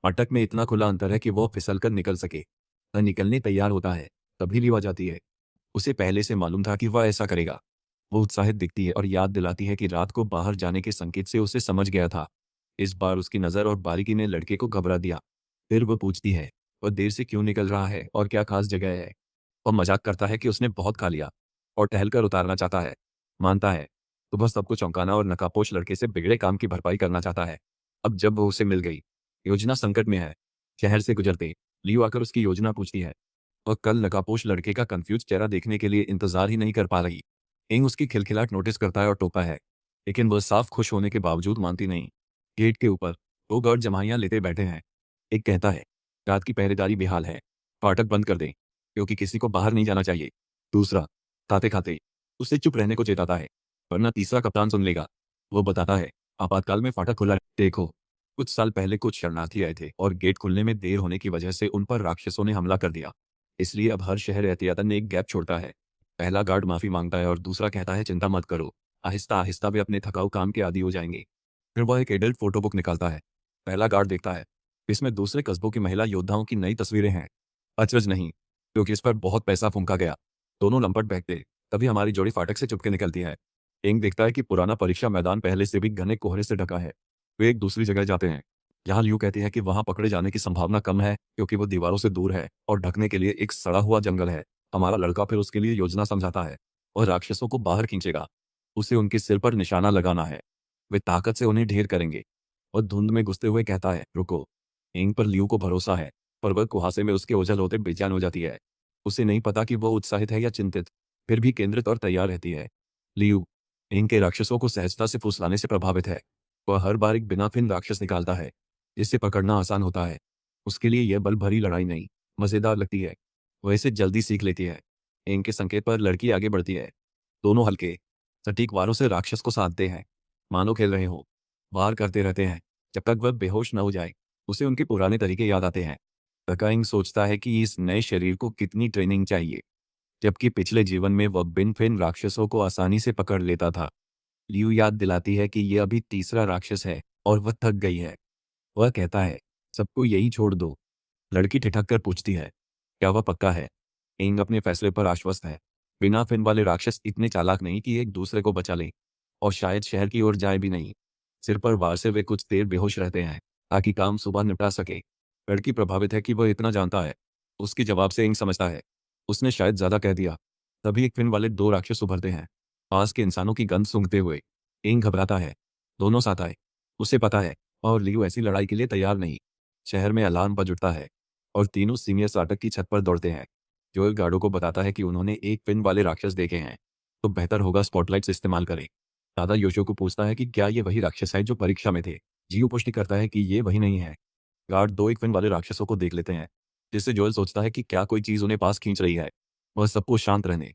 S1: फाटक में इतना खुला अंतर है कि वह फिसल कर निकल सके। वह निकलने तैयार होता है, तभी रीवा जाती है। उसे पहले से मालूम था कि वह ऐसा करेगा। वो उत्साहित दिखती है और याद दिलाती है कि रात को बाहर जाने के संकेत से उसे समझ गया था। इस बार उसकी नज़र और बारीकी ने लड़के को घबरा दिया। फिर वह पूछती है, वह देर से क्यों निकल रहा है और क्या खास जगह है? वह मजाक करता है कि उसने बहुत खा लिया और टहलकर उतारना चाहता है। मानता है, सुबह सबको चौंकाना और नकाबपोश लड़के से बिगड़े काम की भरपाई करना चाहता है। अब जब वो उसे मिल गई, योजना संकट में है। शहर से गुजरते लियो आकर उसकी योजना पूछती है। वह कल नकाबपोश लड़के का कंफ्यूज चेहरा देखने के लिए इंतजार ही नहीं कर पा रही। इंग उसकी खिलखिलाहट नोटिस करता है और टोकता है, लेकिन वह साफ खुश होने के बावजूद मानती नहीं। गेट के ऊपर दो गार्ड जमाइयां लेते बैठे हैं। एक कहता है, रात की पहरेदारी बेहाल है, फाटक बंद कर दें, क्योंकि किसी को बाहर नहीं जाना चाहिए। दूसरा, खाते खाते उसे चुप रहने को चेताता है, वरना तीसरा कप्तान सुन लेगा। वो बताता है, आपातकाल में फाटक खुला है। देखो, कुछ साल पहले कुछ शरणार्थी आए थे और गेट खुलने में देर होने की वजह से उन पर राक्षसों ने हमला कर दिया। इसलिए अब हर शहर एहतियातन एक गैप छोड़ता है। पहला गार्ड माफी मांगता है और दूसरा कहता है, चिंता मत करो, आहिस्ता आहिस्ता वे अपने थकाऊ काम के आदी हो जाएंगे। फिर वह एक एडल्ट फोटो बुक निकालता है। पहला गार्ड देखता है, इसमें दूसरे कस्बों की महिला योद्धाओं की नई तस्वीरें हैं। अचरज नहीं, क्योंकि इस पर बहुत पैसा फूंका गया। दोनों लंपट बैठते, तभी हमारी जोड़ी फाटक से चुपके निकलती है। इंग देखता है कि पुराना परीक्षा मैदान पहले से भी घने कोहरे से ढका है। वे एक दूसरी जगह जाते हैं। यहाँ लियू कहती है कि वहां पकड़े जाने की संभावना कम है, क्योंकि वो दीवारों से दूर है और ढकने के लिए एक सड़ा हुआ जंगल है। हमारा लड़का फिर उसके लिए योजना समझाता है और राक्षसों को बाहर खींचेगा। उसे उनके सिर पर निशाना लगाना है, वे ताकत से उन्हें ढेर करेंगे। और धुंध में घुसते हुए कहता है, रुको। इंग पर लियू को भरोसा है, पर वह कुहासे में उसके ओझल होते बेचैन हो जाती है। उसे नहीं पता कि वह उत्साहित है या चिंतित, फिर भी केंद्रित और तैयार रहती है। लियू इंग के राक्षसों को सहजता से फुसलाने से प्रभावित है। वह हर बार एक बिना फिन राक्षस निकालता है, जिससे पकड़ना आसान होता है। उसके लिए यह बल भरी लड़ाई नहीं, मजेदार लगती है। वह इसे जल्दी सीख लेती है। इंग के संकेत पर लड़की आगे बढ़ती है। दोनों हल्के सटीक वारों से राक्षस को साधते हैं, मानो खेल रहे हो। वार करते रहते हैं, जब तक वह बेहोश न हो जाए। उसे उनके पुराने तरीके याद आते हैं। तकाइंग सोचता है कि इस नए शरीर को कितनी ट्रेनिंग चाहिए, जबकि पिछले जीवन में वह बिन फिन राक्षसों को आसानी से पकड़ लेता था। लियू याद दिलाती है कि यह अभी तीसरा राक्षस है और वह थक गई है। वह कहता है, सबको यही छोड़ दो। लड़की ठिठक कर पूछती है, क्या वह पक्का है? इंग अपने फैसले पर आश्वस्त है। बिना फिन वाले राक्षस इतने चालाक नहीं कि एक दूसरे को बचा लें, और शायद शहर की ओर जाए भी नहीं। सिर पर वार से वे कुछ देर बेहोश रहते हैं ताकि काम सुबह निपटा सके। लड़की प्रभावित है कि वह इतना जानता है। उसके जवाब से इंग समझता है उसने शायद ज्यादा कह दिया। तभी एक फिन वाले दो राक्षस उभरते हैं, पास के इंसानों की गंध सूंघते हुए। इंग घबराता है। दोनों साथ आए, उसे पता है, और लियू ऐसी लड़ाई के लिए तैयार नहीं। शहर में अलार्म बज उठता है और तीनों सीनियर स्टार्टक की छत पर दौड़ते हैं। जोएल गार्डो को बताता है कि उन्होंने एक फिन वाले राक्षस देखे हैं, तो बेहतर होगा स्पॉटलाइट्स इस्तेमाल करें। दादा योशियो को पूछता है कि क्या ये वही राक्षस है जो परीक्षा में थे। जियो पुष्टि करता है कि ये वही नहीं है। गार्ड दो एक फिन वाले राक्षसों को देख लेते हैं, जिससे जोएल सोचता है कि क्या कोई चीज उन्हें पास खींच रही है। वह सबको शांत रहने,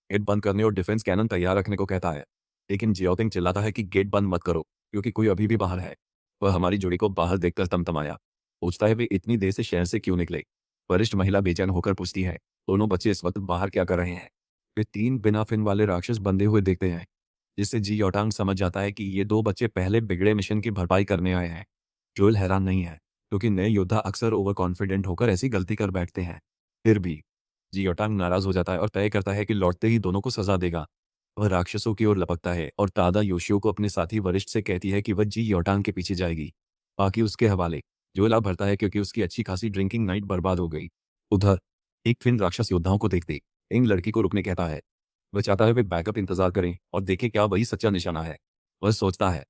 S1: गेट बंद करने और डिफेंस कैनन तैयार रखने को कहता है। लेकिन जियोटिंग चिल्लाता है कि गेट बंद मत करो, क्योंकि कोई अभी भी बाहर है। वह हमारी जोड़ी को बाहर देखकर तमतमाया। पूछता है वे इतनी देर से शहर से क्यों निकले। वरिष्ठ महिला बेचैन होकर पूछती है, दोनों बच्चे इस वक्त बाहर क्या कर रहे हैं? वे तीन बिना फिन वाले राक्षस बंधे हुए देखते हैं, जिससे जी योटांग समझ जाता है कि ये दो बच्चे पहले बिगड़े मिशन की भरपाई करने आए हैं। जोएल हैरान नहीं है, क्योंकि नए योद्धा अक्सर ओवर कॉन्फिडेंट होकर ऐसी गलती कर बैठते हैं। फिर भी जी योटांग नाराज हो जाता है और तय करता है कि लौटते ही दोनों को सजा देगा। वह राक्षसों की ओर लपकता है और तादा योशियो को अपने साथी वरिष्ठ से कहती है कि वह जी योटांग के पीछे जाएगी। बाकी उसके हवाले। जोएल अब भरता है क्योंकि उसकी अच्छी खासी ड्रिंकिंग नाइट बर्बाद हो गई। उधर एक फिन राक्षस योद्धाओं को देखते इंग लड़की को रुकने कहता है। वह चाहता है वे बैकअप इंतजार करें और देखें क्या वही सच्चा निशाना है। वह सोचता है,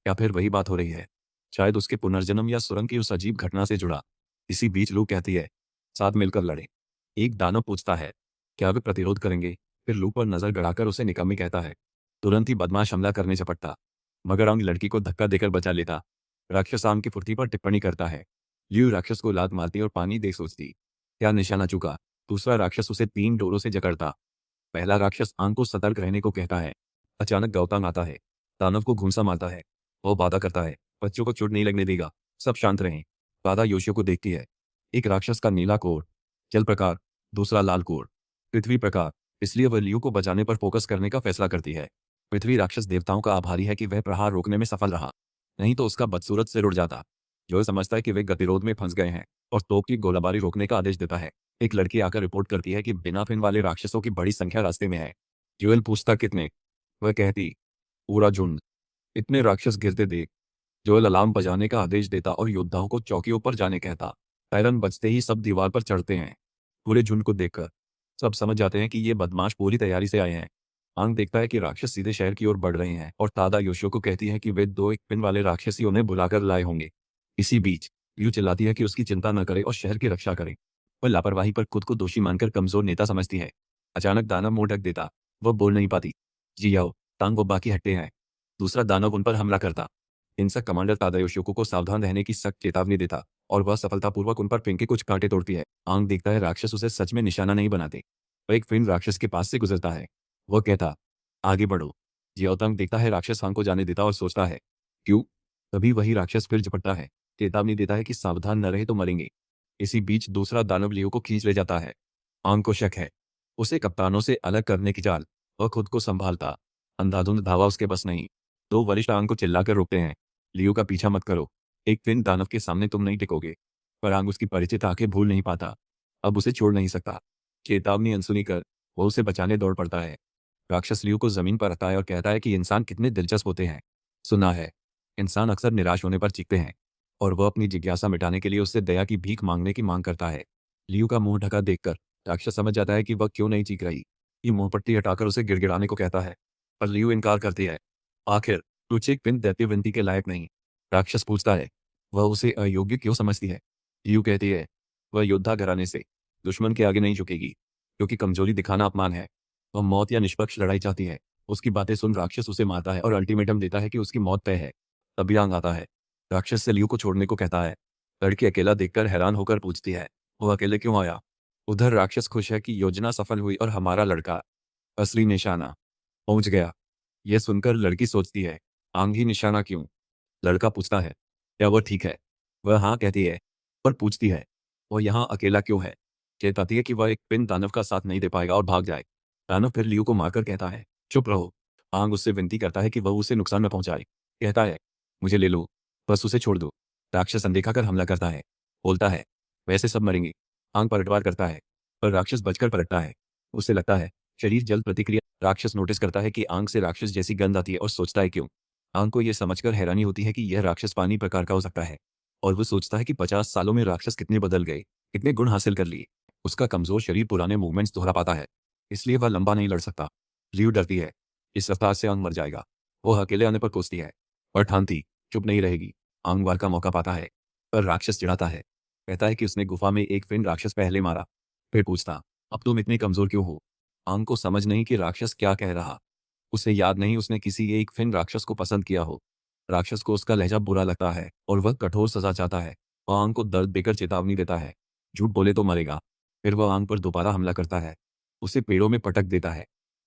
S1: क्या फिर वही बात हो रही है? शायद उसके पुनर्जन्म या सुरंग की उस अजीब घटना से जुड़ा। इसी बीच लू कहती है, साथ मिलकर लड़े। एक दानव पूछता है, क्या वे प्रतिरोध करेंगे? फिर लू पर नजर गड़ाकर उसे निकम्मी कहता है। तुरंत ही बदमाश हमला करने झपटता, मगर अंग लड़की को धक्का देकर बचा लेता। राक्षस आम की फुर्ती पर टिप्पणी करता है। ल्यू राक्षस को लात मारती और पानी दे सोचती, क्या निशाना चुका। दूसरा राक्षस उसे तीन डोरों से जकड़ता। पहला राक्षस आंग को सतर्क रहने को कहता है। अचानक गौतम आता है, दानव को घूंसा मारता है। वो वादा करता है, बच्चों को चोट नहीं लगने देगा, सब शांत रहें। राधा योशियो को देखती है। एक राक्षस का नीला कोर, जल प्रकार, दूसरा लाल कोर, पृथ्वी प्रकार। इसलिए वह लियू को बचाने पर फोकस करने का फैसला करती है। पृथ्वी राक्षस देवताओं का आभारी है कि वह प्रहार रोकने में सफल रहा, नहीं तो उसका बदसूरत सिर उड़ जाता। जो समझता है कि वे गतिरोध में फंस गए हैं और तोप की गोलाबारी रोकने का आदेश देता है। एक लड़की आकर रिपोर्ट करती है कि बिना फिन वाले राक्षसों की बड़ी संख्या रास्ते में है। ज्यूएल पूछता कितने? वह कहती, पूरा झुंड। इतने राक्षस गिरते देख जोएल अलार्म बजाने का आदेश देता और योद्धाओं को चौकियों पर जाने कहता। सायरन बजते ही सब दीवार पर चढ़ते हैं। पूरे झुंड को देखकर सब समझ जाते हैं कि ये बदमाश पूरी तैयारी से आए हैं। आंग देखता है कि राक्षस सीधे शहर की ओर बढ़ रहे हैं और तादा योशियो को कहती है कि वे दो एक पिन वाले राक्षसी उन्हें बुलाकर लाए होंगे। इसी बीच यू चिल्लाती है कि उसकी चिंता न करे और शहर की रक्षा करे। वह लापरवाही पर खुद को दोषी मानकर कमजोर नेता समझती है। अचानक दानव मुंह ढक देता। वह बोल नहीं पाती। जी आओ, तांग वो बाकी हटते हैं। दूसरा दानव उन पर हमला करता। हिंसक कमांडर तादा योशियो को सावधान रहने की सख्त चेतावनी देता और वह सफलतापूर्वक उन पर फेंके कुछ कांटे तोड़ती है। आंग देखता है राक्षस उसे सच में निशाना नहीं बनाते। वह एक फिन राक्षस के पास से गुजरता है। वह कहता, आगे बढ़ो। जियाओतंग देखता है राक्षस आंग को जाने देता और सोचता है, क्यों? तभी वही राक्षस फिर झपटता है, चेतावनी देता है कि सावधान न रहे तो मरेंगे। इसी बीच दूसरा दानव लियो को खींच ले जाता है। आंग को शक है, उसे कप्तानों से अलग करने की चाल। वह खुद को संभालता, अंधाधुंध धावा उसके बस नहीं। दो वरिष्ठ आंग को चिल्लाकर रोकते हैं, लियो का पीछा मत करो। एक फिन दानव के सामने तुम नहीं टिकोगे। पर आंग उसकी परिचित आंखें भूल नहीं पाता। अब उसे छोड़ नहीं सकता। चेतावनी अनसुनी कर वो उसे बचाने दौड़ पड़ता है। राक्षस लियू को जमीन पर रखता है और कहता है कि इंसान कितने दिलचस्प होते हैं। सुना है, इंसान अक्सर निराश होने पर चीखते हैं, और वह अपनी जिज्ञासा मिटाने के लिए उससे दया की भीख मांगने की मांग करता है। लियू का मुंह ढका देखकर राक्षस समझ जाता है कि वह क्यों नहीं चीख रही। ये मुंह पट्टी हटाकर उसे गिड़गिड़ाने को कहता है, पर लियू इनकार करती है। आखिर तू चीख पिन देती विनती के लायक नहीं। राक्षस पूछता है, वह उसे अयोग्य क्यों समझती है? लियू कहती है, वह योद्धा घराने से दुश्मन के आगे नहीं झुकेगी, क्योंकि कमजोरी दिखाना अपमान है। वह मौत या निष्पक्ष लड़ाई चाहती है। उसकी बातें सुन राक्षस उसे मारता है और अल्टीमेटम देता है कि उसकी मौत तय है। तभी आंग आता है। राक्षस से लियू को छोड़ने को कहता है। लड़की अकेला देखकर हैरान होकर पूछती है, वो अकेले क्यों आया? उधर राक्षस खुश है कि योजना सफल हुई और हमारा लड़का, असली निशाना, पहुंच गया। यह सुनकर लड़की सोचती है, आंग ही निशाना क्यों? लड़का पूछता है, क्या वह ठीक है? वह हाँ कहती है, पर पूछती है, वो यहाँ अकेला क्यों है? चेताती है कि वह एक पिन दानव का साथ नहीं दे पाएगा और भाग जाए। दानव फिर लियो को मारकर कहता है, चुप रहो। आंग उससे विनती करता है कि वह उसे नुकसान न पहुंचाए। कहता है, मुझे ले लो, बस उसे छोड़ दो। राक्षस अनदेखा कर हमला करता है। बोलता है, वैसे सब मरेंगे। आंग पलटवार करता है, पर राक्षस बचकर पलटता है। उसे लगता है शरीर जल्द प्रतिक्रिया। राक्षस नोटिस करता है कि आंग से राक्षस जैसी गंध आती है और सोचता है क्यों। आंग को यह समझकर हैरानी होती है कि यह राक्षस पानी प्रकार का हो सकता है। और वो सोचता है कि 50 सालों में राक्षस कितने बदल गए, कितने गुण हासिल कर लिए। उसका कमजोर शरीर पुराने मूवमेंट्स दोहरा पाता है, इसलिए वह लंबा नहीं लड़ सकता। लियू डरती है, इस रफ्तार से आंग मर जाएगा। वो अकेले आने पर कोसती है, और ठानती चुप नहीं रहेगी। आंग वार का मौका पाता है, पर राक्षस चिढ़ाता है। कहता है कि उसने गुफा में एक फिन राक्षस पहले मारा। फिर पूछता, अब तुम इतनी कमजोर क्यों हो? आंग को समझ नहीं कि राक्षस क्या कह रहा। उसे याद नहीं उसने किसी एक फिन राक्षस को पसंद किया हो। राक्षस को उसका लहजा बुरा लगता है और वह कठोर सजा चाहता है। वह आंग को दर्द देकर चेतावनी देता है, झूठ बोले तो मरेगा। फिर वह आंग पर दोबारा हमला करता है, उसे पेड़ों में पटक देता है।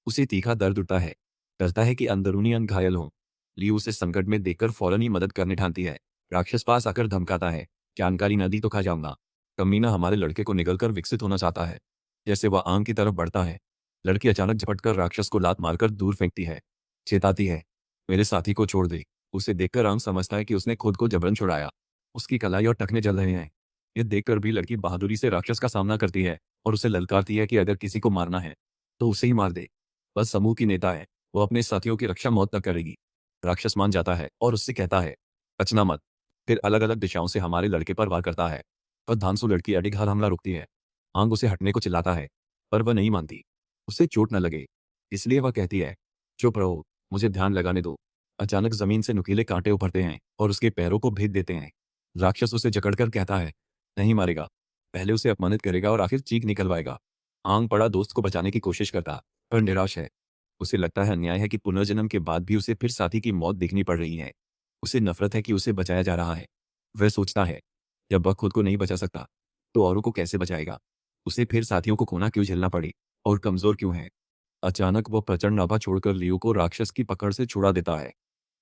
S1: उसे तीखा दर्द उठता है, डरता है कि अंदरूनी अंग घायल हो। ली उसे संकट में देखकर फौरन ही मदद करने ठानती है। राक्षस पास आकर धमकाता है, जानकारी न दी तो खा जाऊंगा। कमीना हमारे लड़के को निगलकर विकसित होना चाहता है। जैसे वह आंग की तरफ बढ़ता है, लड़की अचानक झपटकर राक्षस को लात मारकर दूर फेंकती है। चेताती है, मेरे साथी को छोड़ दे। उसे देखकर आंग समझता है कि उसने खुद को जबरन छुड़ाया। उसकी कलाई और टखने जल रहे हैं। यह देखकर भी लड़की बहादुरी से राक्षस का सामना करती है और उसे ललकारती है कि अगर किसी को मारना है तो उसे ही मार दे। बस समूह की नेता है, वो अपने साथियों की रक्षा मौत तक करेगी। राक्षस मान जाता है और उससे कहता है, बचना मत। फिर अलग अलग दिशाओं से हमारे लड़के पर वार करता है, पर धांसू लड़की अडिघार हमला रोकती है। आंग उसे हटने को चिल्लाता है, पर वह नहीं मानती। उसे चोट न लगे, इसलिए वह कहती है, चुप रहो, मुझे ध्यान लगाने दो। अचानक जमीन से नुकीले कांटे उभरते हैं और उसके पैरों को भेद देते हैं। राक्षस उसे जकड़कर कहता है, नहीं मारेगा, पहले उसे अपमानित करेगा और आखिर चीख निकलवाएगा। आंग पड़ा दोस्त को बचाने की कोशिश करता, पर निराश है। उसे लगता है अन्याय है कि पुनर्जन्म के बाद भी उसे फिर साथी की मौत देखनी पड़ रही है। उसे नफरत है कि उसे बचाया जा रहा है। वह सोचता है, जब वह खुद को नहीं बचा सकता तो औरों को कैसे बचाएगा। उसे फिर साथियों को खोना क्यों झेलना पड़े, और कमजोर क्यों है। अचानक वह प्रचंड आभा छोड़कर लियो को राक्षस की पकड़ से छुड़ा देता है।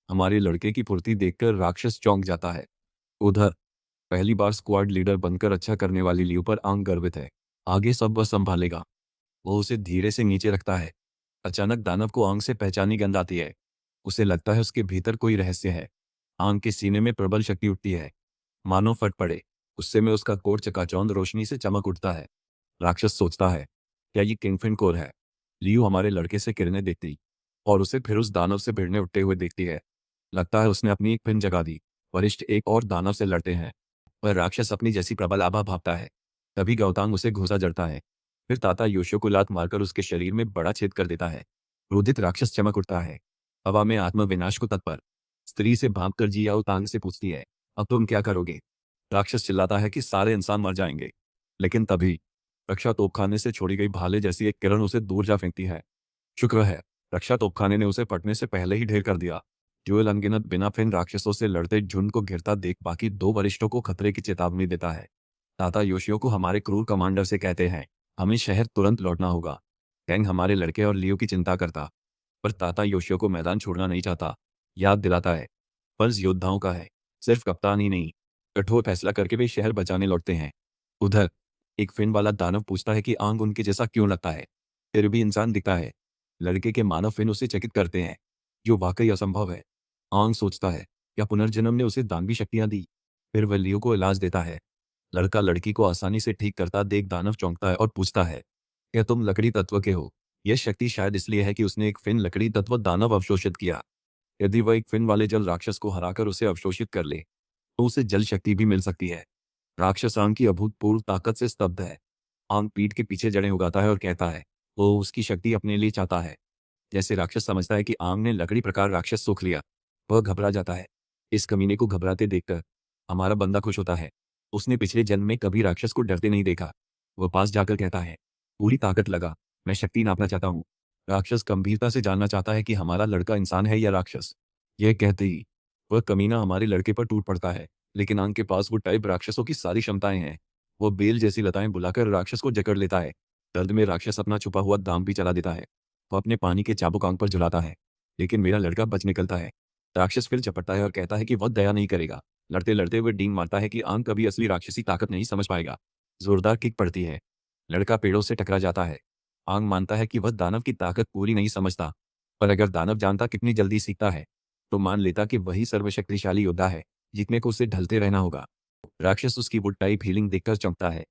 S1: हमारे लड़के की फुर्ती देखकर राक्षस चौंक जाता है। उधर पहली बार स्क्वाड लीडर बनकर अच्छा करने वाली लियो पर आंग गर्वित है। आगे सब वह संभालेगा। वो उसे धीरे से नीचे रखता है। अचानक दानव को आंग से पहचानी गंध आती है। उसे लगता है उसके भीतर कोई रहस्य है। आंग के सीने में प्रबल शक्ति उठती है, मानो फट पड़े। गुस्से में उसका कोट चकाचौंध रोशनी से चमक उठता है। राक्षस सोचता है, क्या ये किंगफिन कोर है? लियो हमारे लड़के से किरणें देखती और उसे फिर उस दानव से भिड़ने उठते हुए देखती है। लगता है उसने अपनी एक पिन जगा दी। वरिष्ठ एक और दानव से लड़ते हैं, पर राक्षस अपनी जैसी प्रबल आभा भापता है। तभी गौतांग उसे घुसा जड़ता है। फिर ताता योशो को लात मारकर उसके शरीर में बड़ा छेद कर देता है। क्रोधित राक्षस चमक उठता है, हवा में आत्मविनाश को तत्पर। स्त्री से भागकर जियाओ तांग से पूछती है, अब तुम क्या करोगे? राक्षस चिल्लाता है कि सारे इंसान मर जाएंगे। लेकिन तभी रक्षा तोपखाने से छोड़ी गई भाले जैसी एक किरण उसे दूर जा फेंकती है। शुक्र है, रक्षा तोपखाने ने उसे फटने से पहले ही ढेर कर दिया। जोएल अनगिनत बिना फिन राक्षसों से लड़ते झुंड को घिरता देख बाकी दो वरिष्ठों को खतरे की चेतावनी देता है। ताता योशियो को हमारे क्रूर कमांडर से कहते हैं, हमें शहर तुरंत लौटना होगा। कैंग हमारे लड़के और लियो की चिंता करता, पर ताता योशियो को मैदान छोड़ना नहीं चाहता। याद दिलाता है, फर्ज योद्धाओं का है, सिर्फ कप्तान ही नहीं। कठोर फैसला करके वे शहर बचाने लौटते हैं। उधर एक फिन वाला दानव पूछता है कि आंग उनके जैसा क्यों लगता है, फिर भी इंसान दिखता है। लड़के के मानव फिन उसे चकित करते हैं, जो वाकई असंभव है। आंग सोचता है, क्या पुनर्जन्म ने उसे दानवी शक्तियां दी? फिर वह लियो को इलाज देता है। लड़का लड़की को आसानी से ठीक करता देख दानव चौंकता है और पूछता है, क्या तुम लकड़ी तत्व के हो? यह शक्ति शायद इसलिए है कि उसने एक फिन लकड़ी तत्व दानव अवशोषित किया। यदि वह एक फिन वाले जल राक्षस को हराकर उसे अवशोषित कर ले तो उसे जल शक्ति भी मिल सकती है। राक्षस आंग की अभूतपूर्व ताकत से स्तब्ध है। आंग पीठ के पीछे जड़ें उगाता है और कहता है, वो उसकी शक्ति अपने लिए चाहता है। जैसे राक्षस समझता है कि आंग ने लकड़ी प्रकार राक्षस सोख लिया, वह घबरा जाता है। इस कमीने को घबराते देखकर हमारा बंदा खुश होता है। उसने पिछले जन्म में कभी राक्षस को डरते नहीं देखा। वह पास जाकर कहता है, पूरी ताकत लगा, मैं शक्ति नापना चाहता हूँ। राक्षस गंभीरता से जानना चाहता है कि हमारा लड़का इंसान है या राक्षस। यह कहते ही वह कमीना हमारे लड़के पर टूट पड़ता है, लेकिन आंग के पास वो टाइप राक्षसों की सारी क्षमताएं हैं। वो बेल जैसी लताएं बुलाकर राक्षस को जकड़ लेता है। दर्द में राक्षस अपना छुपा हुआ दाम भी चला देता है। वो अपने पानी के चाबुक आंग पर झुलाता है, लेकिन मेरा लड़का बच निकलता है। राक्षस फिर झपटता है और कहता है कि वह दया नहीं करेगा। लड़ते लड़ते वह डींग मारता है कि आंग कभी असली राक्षसी ताकत नहीं समझ पाएगा। जोरदार किक पड़ती है। लड़का पेड़ों से टकरा जाता है। आंग मानता है कि वह दानव की ताकत पूरी नहीं समझता, पर अगर दानव जानता कितनी जल्दी सीखता है, तो मान लेता कि वही सर्वशक्तिशाली योद्धा है। जीतने को उसे ढलते रहना होगा। राक्षस उसकी वुड टाइप हीलिंग देखकर चौंकता है।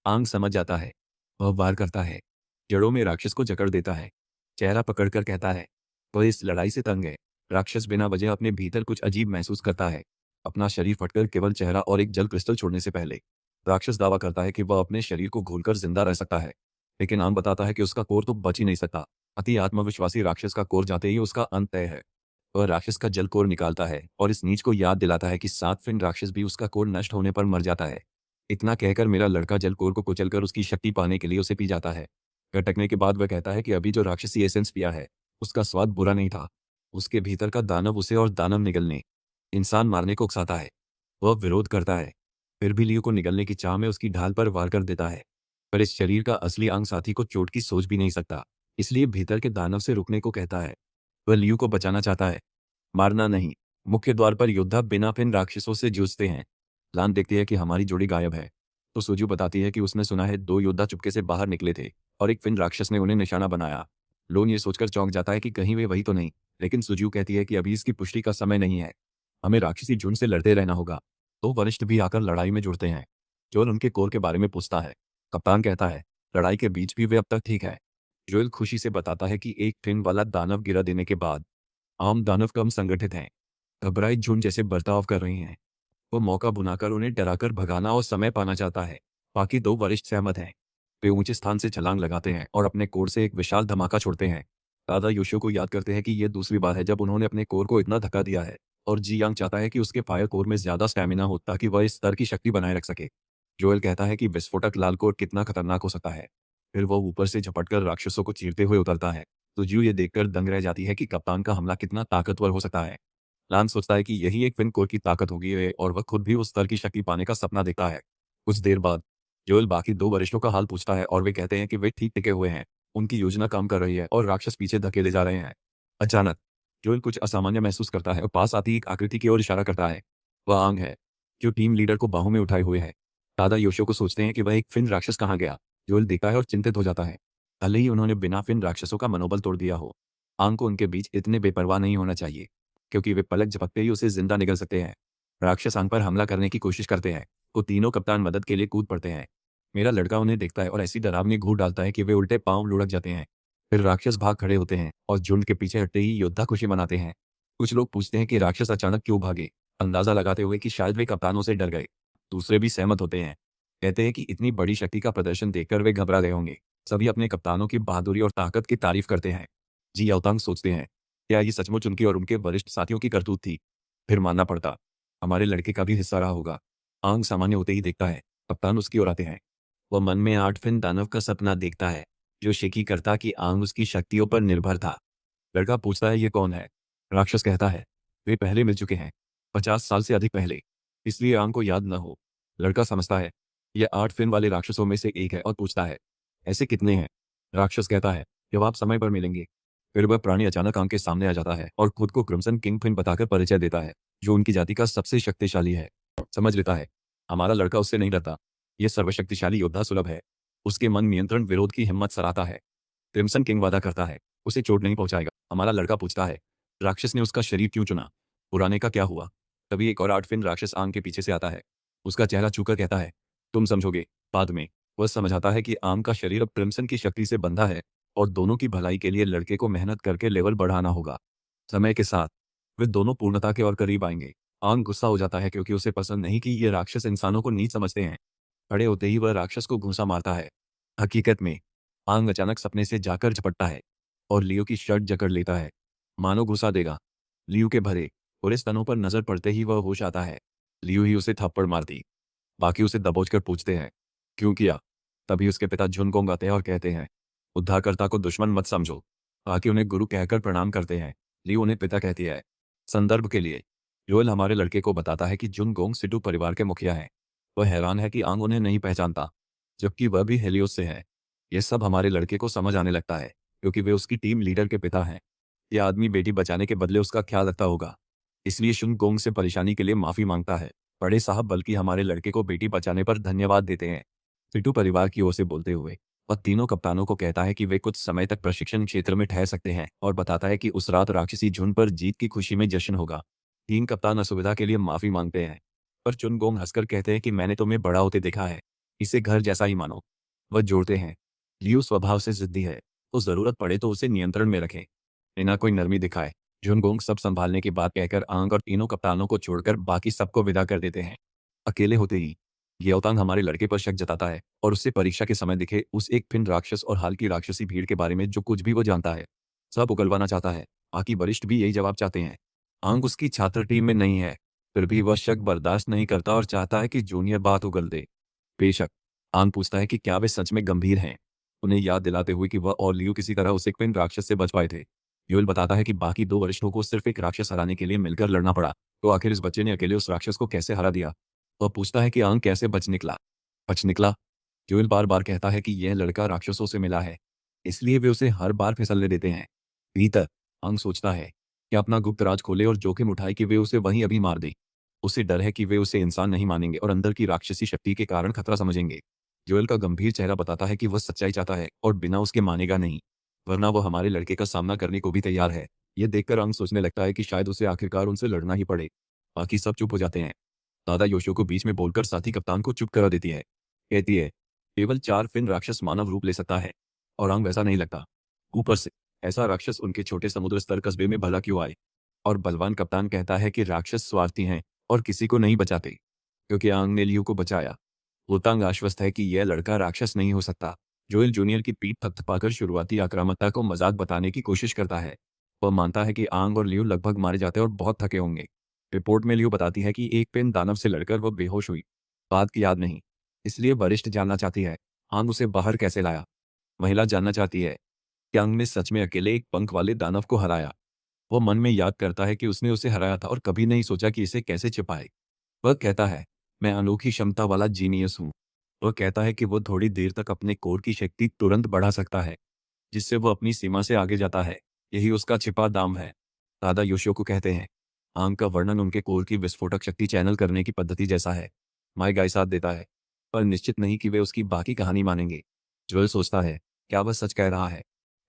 S1: आंग समझ जाता है। वह वार करता है। जड़ों में राक्षस को जकड़ देता है। चेहरा पकड़कर कहता है, वह इस लड़ाई से तंग है। राक्षस बिना वजह अपने भीतर कुछ अजीब महसूस करता है। अपना शरीर फटकर केवल चेहरा और एक जल क्रिस्टल छोड़ने से पहले राक्षस दावा करता है कि वह अपने शरीर को घोलकर जिंदा रह सकता है। लेकिन आंग बताता है कि उसका कोर तो बच ही नहीं सकता। अति आत्मविश्वासी राक्षस का कोर जाते ही उसका अंत तय है। वह राक्षस का जल कोर निकालता है और इस नीच को याद दिलाता है कि 7 फिन राक्षस भी उसका कोर नष्ट होने पर मर जाता है। इतना कहकर मेरा लड़का जल कोर को कुचलकर उसकी शक्ति पाने के लिए उसे पी जाता है। गटकने के बाद वह कहता है कि अभी जो राक्षसी एसेंस पिया है, उसका स्वाद बुरा नहीं था। उसके भीतर का दानव उसे और दानव निगलने, इंसान मारने को उकसाता है। वह विरोध करता है, फिर भी लियो को निगलने की चाह में उसकी ढाल पर वार कर देता है। पर इस शरीर का असली अंग साथी को चोट की सोच भी नहीं सकता, इसलिए भीतर के दानव से रुकने को कहता है। वह लियो को बचाना चाहता है, मारना नहीं। मुख्य द्वार पर योद्धा बिना फिन राक्षसों से जूझते हैं। लान देखती है कि हमारी जोड़ी गायब है, तो सुजू बताती है कि उसने सुना है 2 योद्धा चुपके से बाहर निकले थे और एक फिन राक्षस ने उन्हें निशाना बनाया। लोन ये सोचकर चौंक जाता है कि कहीं वे वही तो नहीं, लेकिन सुजू कहती है कि अभी इसकी पुष्टि का समय नहीं है। हमें राक्षसी झुंड से लड़ते रहना होगा। तो वरिष्ठ भी आकर लड़ाई में जुड़ते हैं। जोल उनके कोर के बारे में पूछता है। कप्तान कहता है, लड़ाई के बीच भी वे अब तक ठीक है। जोएल खुशी से बताता है कि एक फिन वाला दानव गिरा देने के बाद आम दानव कम संगठित हैं, घबराई झुंड जैसे बर्ताव कर रही हैं। वो मौका बुनाकर उन्हें डराकर भगाना और समय पाना चाहता है। बाकी 2 वरिष्ठ सहमत हैं। वे ऊंचे स्थान से छलांग लगाते हैं और अपने कोर से एक विशाल धमाका छोड़ते हैं। दादा योशियो को याद करते हैं कि यह दूसरी बार है जब उन्होंने अपने कोर को इतना धक्का दिया है, और जी यांग चाहता है कि उसके फायर कोर में ज्यादा स्टैमिना हो ताकि वह इस स्तर की शक्ति बनाए रख सके। जोएल कहता है कि विस्फोटक लाल कोर कितना खतरनाक हो सकता है। फिर वो ऊपर से झपटकर राक्षसों को चीरते हुए उतरता है। तो ज्यू ये देखकर दंग रह जाती है कि कप्तान का हमला कितना ताकतवर हो सकता है। लान सोचता है कि यही एक फिन कोर की ताकत होगी और वह खुद भी उस स्तर की शक्ति पाने का सपना देखता है। कुछ देर बाद जोएल बाकी 2 वरिष्ठों का हाल पूछता है और वे कहते हैं कि वे ठीक टिके हुए हैं। उनकी योजना काम कर रही है और राक्षस पीछे धकेले जा रहे हैं। अचानक जोएल कुछ असामान्य महसूस करता है और पास आती एक आकृति की ओर इशारा करता है। वह आंग है, जो टीम लीडर को बाहों में उठाए हुए है। दादा योशियो को सोचते हैं कि वह एक फिन राक्षस कहाँ गया। जोएल देखता है और चिंतित हो जाता है। भले ही उन्होंने बिना फिन राक्षसों का मनोबल तोड़ दिया हो, आंग को उनके बीच इतने बेपरवाह नहीं होना चाहिए, क्योंकि वे पलक झपकते ही उसे जिंदा निगल सकते हैं। राक्षस आंग पर हमला करने की कोशिश करते हैं, तो तीनों कप्तान मदद के लिए कूद पड़ते हैं। मेरा लड़का उन्हें देखता है और ऐसी डरावनी घूर डालता है कि वे उल्टे पांव लुढ़क जाते हैं। फिर राक्षस भाग खड़े होते हैं और झुंड के पीछे हटते ही योद्धा खुशी मनाते हैं। कुछ लोग पूछते हैं कि राक्षस अचानक क्यों भागे, अंदाजा लगाते हुए कि शायद वे कप्तानों से डर गए। दूसरे भी सहमत होते हैं, कहते हैं कि इतनी बड़ी शक्ति का प्रदर्शन देखकर वे घबरा गए होंगे। सभी अपने कप्तानों की बहादुरी और ताकत की तारीफ करते हैं। जी याओतांग सोचते हैं, क्या ये सचमुच उनकी और उनके वरिष्ठ साथियों की करतूत थी? फिर मानना पड़ता, हमारे लड़के का भी हिस्सा रहा होगा। आंग सामान्य होते ही देखता है, कप्तान उसकी ओर आते हैं। वह मन में 8 फिन दानव का सपना देखता है, जो शेकी करता कि आंग उसकी शक्तियों पर निर्भर था। लड़का पूछता है, ये कौन है? राक्षस कहता है, वे पहले मिल चुके हैं, 50 साल से अधिक पहले, इसलिए आंग को याद न हो। लड़का समझता है, यह 8 फिन वाले राक्षसों में से एक है और पूछता है, ऐसे कितने हैं? राक्षस कहता है, जवाब समय पर मिलेंगे। फिर वह प्राणी अचानक आंग के सामने आ जाता है और खुद को क्रिम्सन किंग फिन बताकर परिचय देता है, जो उनकी जाति का सबसे शक्तिशाली है। समझ लेता है, हमारा लड़का उससे नहीं डरता। यह सर्वशक्तिशाली योद्धा सुलभ है। उसके मन नियंत्रण विरोध की हिम्मत सराहता है। क्रिम्सन किंग वादा करता है, उसे चोट नहीं पहुंचाएगा। हमारा लड़का पूछता है, राक्षस ने उसका शरीर क्यों चुना? पुराने का क्या हुआ? तभी एक और 8 फिन राक्षस आंग के पीछे से आता है। उसका चेहरा छूकर कहता है, तुम समझोगे बाद में। वह समझाता है कि आंग का शरीर अब क्रिम्सन की शक्ति से बंधा है और दोनों की भलाई के लिए लड़के को मेहनत करके लेवल बढ़ाना होगा। समय के साथ वे दोनों पूर्णता के और करीब आएंगे। आंग गुस्सा हो जाता है क्योंकि उसे पसंद नहीं कि ये राक्षस इंसानों को नीच समझते हैं। खड़े होते ही वह राक्षस को घूंसा मारता है। हकीकत में आंग अचानक सपने से जाकर झपटता है और लियो की शर्ट जकड़ लेता है, मानो घुसा देगा। लियो के भरे पूरे स्तनों पर नजर पड़ते ही वह होश आता है। लियो ही उसे थप्पड़ मारती। बाकी उसे दबोचकर पूछते हैं, क्यों किया? तभी उसके पिता झुनगोंग आते हैं और कहते हैं, उद्धारकर्ता को दुश्मन मत समझो। बाकी उन्हें गुरु कहकर प्रणाम करते हैं। लियो उन्हें पिता कहती है। संदर्भ के लिए योएल हमारे लड़के को बताता है कि जुनगोंग सिटू परिवार के मुखिया हैं। वह हैरान है कि आंग उन्हें नहीं पहचानता, जबकि वह भी हेलियोस से है। यह सब हमारे लड़के को समझ आने लगता है, क्योंकि वे उसकी टीम लीडर के पिता हैं। यह आदमी बेटी बचाने के बदले उसका ख्याल रखता होगा, इसलिए शुनगोंग से परेशानी के लिए माफी मांगता है। बड़े साहब बल्कि हमारे लड़के को बेटी बचाने पर धन्यवाद देते हैं। पिटू परिवार की ओर से बोलते हुए वह तीनों कप्तानों को कहता है कि वे कुछ समय तक प्रशिक्षण क्षेत्र में ठहर सकते हैं और बताता है कि उस रात राक्षसी झुंड पर जीत की खुशी में जश्न होगा। तीन कप्तान असुविधा के लिए माफी मांगते हैं, पर चुनगोंग हंसकर कहते हैं कि मैंने तुम्हें बड़ा होते देखा है, इसे घर जैसा ही मानो। वह जोड़ते हैं, लियो स्वभाव से जिद्दी है, तो जरूरत पड़े तो उसे नियंत्रण में रखें, बिना कोई नरमी दिखाए। जुनगोंग सब संभालने की बात कहकर आंग और तीनों कप्तानों को छोड़कर बाकी सबको विदा कर देते हैं। अकेले होते ही ग्याओतांग हमारे लड़के पर शक जताता है और उससे परीक्षा के समय दिखे उस एक फिन राक्षस और हाल की राक्षसी भीड़ के बारे में जो कुछ भी वो जानता है सब उगलवाना चाहता है। बाकी वरिष्ठ भी यही जवाब चाहते हैं। आंग उसकी छात्र टीम में नहीं है, फिर भी वह शक बर्दाश्त नहीं करता और चाहता है कि जूनियर बात उगल दे। बेशक आंग पूछता है कि क्या वे सच में गंभीर हैं, उन्हें याद दिलाते हुए कि वह और लियो किसी तरह उस एक फिन राक्षस से बच पाए थे। योल बताता है कि बाकी दो वरिष्ठों को सिर्फ एक राक्षस हराने के लिए मिलकर लड़ना पड़ा, तो आखिर इस बच्चे ने अकेले उस राक्षस को कैसे हरा दिया। वह पूछता है कि आंग कैसे बच निकला। जोएल बार बार कहता है कि यह लड़का राक्षसों से मिला है, इसलिए वे उसे हर बार फिसलने देते हैं। भीतर आंग सोचता है कि अपना गुप्त राज खोले और जोखिम उठाए कि वे उसे वहीं अभी मार दें। उसे डर है कि वे उसे इंसान नहीं मानेंगे और अंदर की राक्षसी शक्ति के कारण खतरा समझेंगे। जोएल का गंभीर चेहरा बताता है कि वह सच्चाई चाहता है और बिना उसके मानेगा नहीं, वरना वह हमारे लड़के का सामना करने को भी तैयार है। यह देखकर आंग सोचने लगता है कि शायद उसे आखिरकार उनसे लड़ना ही पड़े। बाकी सब चुप हो जाते हैं। दादा योशियो को बीच में बोलकर साथी कप्तान को चुप करा देती है। कहती है, केवल 4 फिन राक्षस मानव रूप ले सकता है, और आंग वैसा नहीं लगता। ऊपर से ऐसा राक्षस उनके छोटे समुद्र स्तर कस्बे में भला क्यों आए। और बलवान कप्तान कहता है कि राक्षस स्वार्थी हैं और किसी को नहीं बचाते, क्योंकि आंग ने लियो को बचाया। वोतांग आश्वस्त है कि यह लड़का राक्षस नहीं हो सकता। जोएल जूनियर की पीठ थपथपाकर शुरुआती आक्रामकता को मजाक बताने की कोशिश करता है। वह मानता है कि आंग और लियो लगभग मारे जाते और बहुत थके होंगे। रिपोर्ट में लियो बताती है कि एक पेन दानव से लड़कर वह बेहोश हुई, बात की याद नहीं, इसलिए वरिष्ठ जानना चाहती है आंग उसे बाहर कैसे लाया। महिला जानना चाहती है कि आंग ने सच में अकेले एक पंख वाले दानव को हराया। वह मन में याद करता है कि उसने उसे हराया था और कभी नहीं सोचा कि इसे कैसे छिपाए। वह कहता है, मैं अनोखी क्षमता वाला जीनियस हूँ। वह कहता है कि वह थोड़ी देर तक अपने कोर की शक्ति तुरंत बढ़ा सकता है, जिससे वह अपनी सीमा से आगे जाता है। यही उसका छिपा दाम है। दादा योशियो को कहते हैं, आंग का वर्णन उनके कोर की विस्फोटक शक्ति चैनल करने की पद्धति जैसा है। माई गाय साथ देता है, पर निश्चित नहीं कि वे उसकी बाकी कहानी मानेंगे। जोएल सोचता है, क्या वह सच कह रहा है।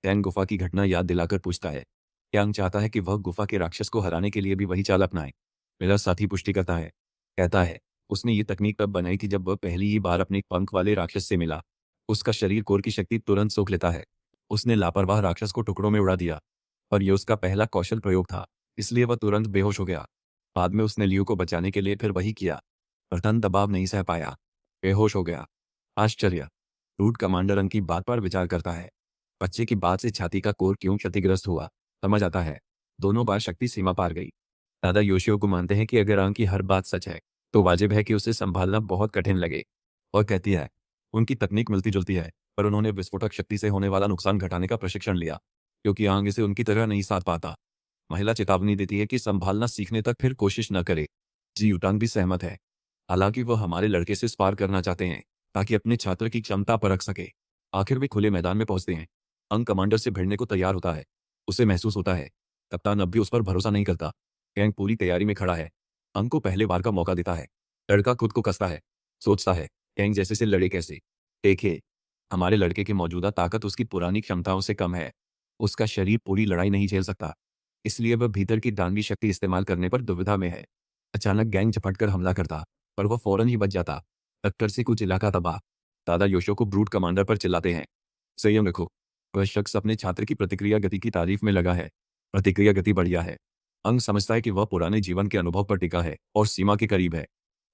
S1: टैंग गुफा की घटना याद दिलाकर पूछता है, टैंग चाहता है कि वह गुफा के राक्षस को हराने के लिए भी वही चाल अपनाए। मेरा साथी पुष्टि करता है, कहता है, उसने ये तकनीक तब बनाई थी जब वह पहली ही बार अपने पंख वाले राक्षस से मिला। उसका शरीर कोर की शक्ति तुरंत सोख लेता है। उसने लापरवाह राक्षस को टुकड़ों में उड़ा दिया, और ये उसका पहला कौशल प्रयोग था, इसलिए वह तुरंत बेहोश हो गया। बाद में उसने लियो को बचाने के लिए फिर वही किया, पर तन दबाव नहीं सह पाया, बेहोश हो गया। आश्चर्य। रूट कमांडर अंग की बात पर विचार करता है। बच्चे की बात से छाती का कोर क्यों क्षतिग्रस्त हुआ समझ आता है। दोनों बार शक्ति सीमा पार गई। दादा योशियो को मानते हैं कि अगर अंग की हर बात सच है, तो वाजिब है कि उसे संभालना बहुत कठिन लगे। और कहती है, उनकी तकनीक मिलती जुलती है, पर उन्होंने विस्फोटक शक्ति से होने वाला नुकसान घटाने का प्रशिक्षण लिया, क्योंकि आंग इसे उनकी तरह नहीं साध पाता। महिला चेतावनी देती है कि संभालना सीखने तक फिर कोशिश न करे। जी यूटांग भी सहमत है, हालांकि वह हमारे लड़के से स्पार करना चाहते हैं ताकि अपने छात्र की क्षमता परख सके। आखिर वे खुले मैदान में पहुंचते हैं। अंग कमांडर से भिड़ने को तैयार होता है। उसे महसूस होता है कप्तान अब भी उस पर भरोसा नहीं करता। गैंग पूरी तैयारी में खड़ा है, अंग को पहले बार का मौका देता है। लड़का खुद को कसता है, सोचता है, गैंग जैसे से लड़े कैसे। देखिए, हमारे लड़के की मौजूदा ताकत उसकी पुरानी क्षमताओं से कम है। उसका शरीर पूरी लड़ाई नहीं झेल सकता, इसलिए वह भीतर की दानवी शक्ति इस्तेमाल करने पर दुविधा में है। अचानक गैंग झपट कर हमला करता, पर वह फौरन ही बच जाता। टक्कर से कुछ इलाका तबाह। दादा योशो को ब्रूट कमांडर पर चिल्लाते हैं, संयम रखो। वह शख्स अपने छात्र की प्रतिक्रिया गति की तारीफ में लगा है। प्रतिक्रिया गति बढ़िया है। अंग समझता है कि वह पुराने जीवन के अनुभव पर टिका है और सीमा के करीब है।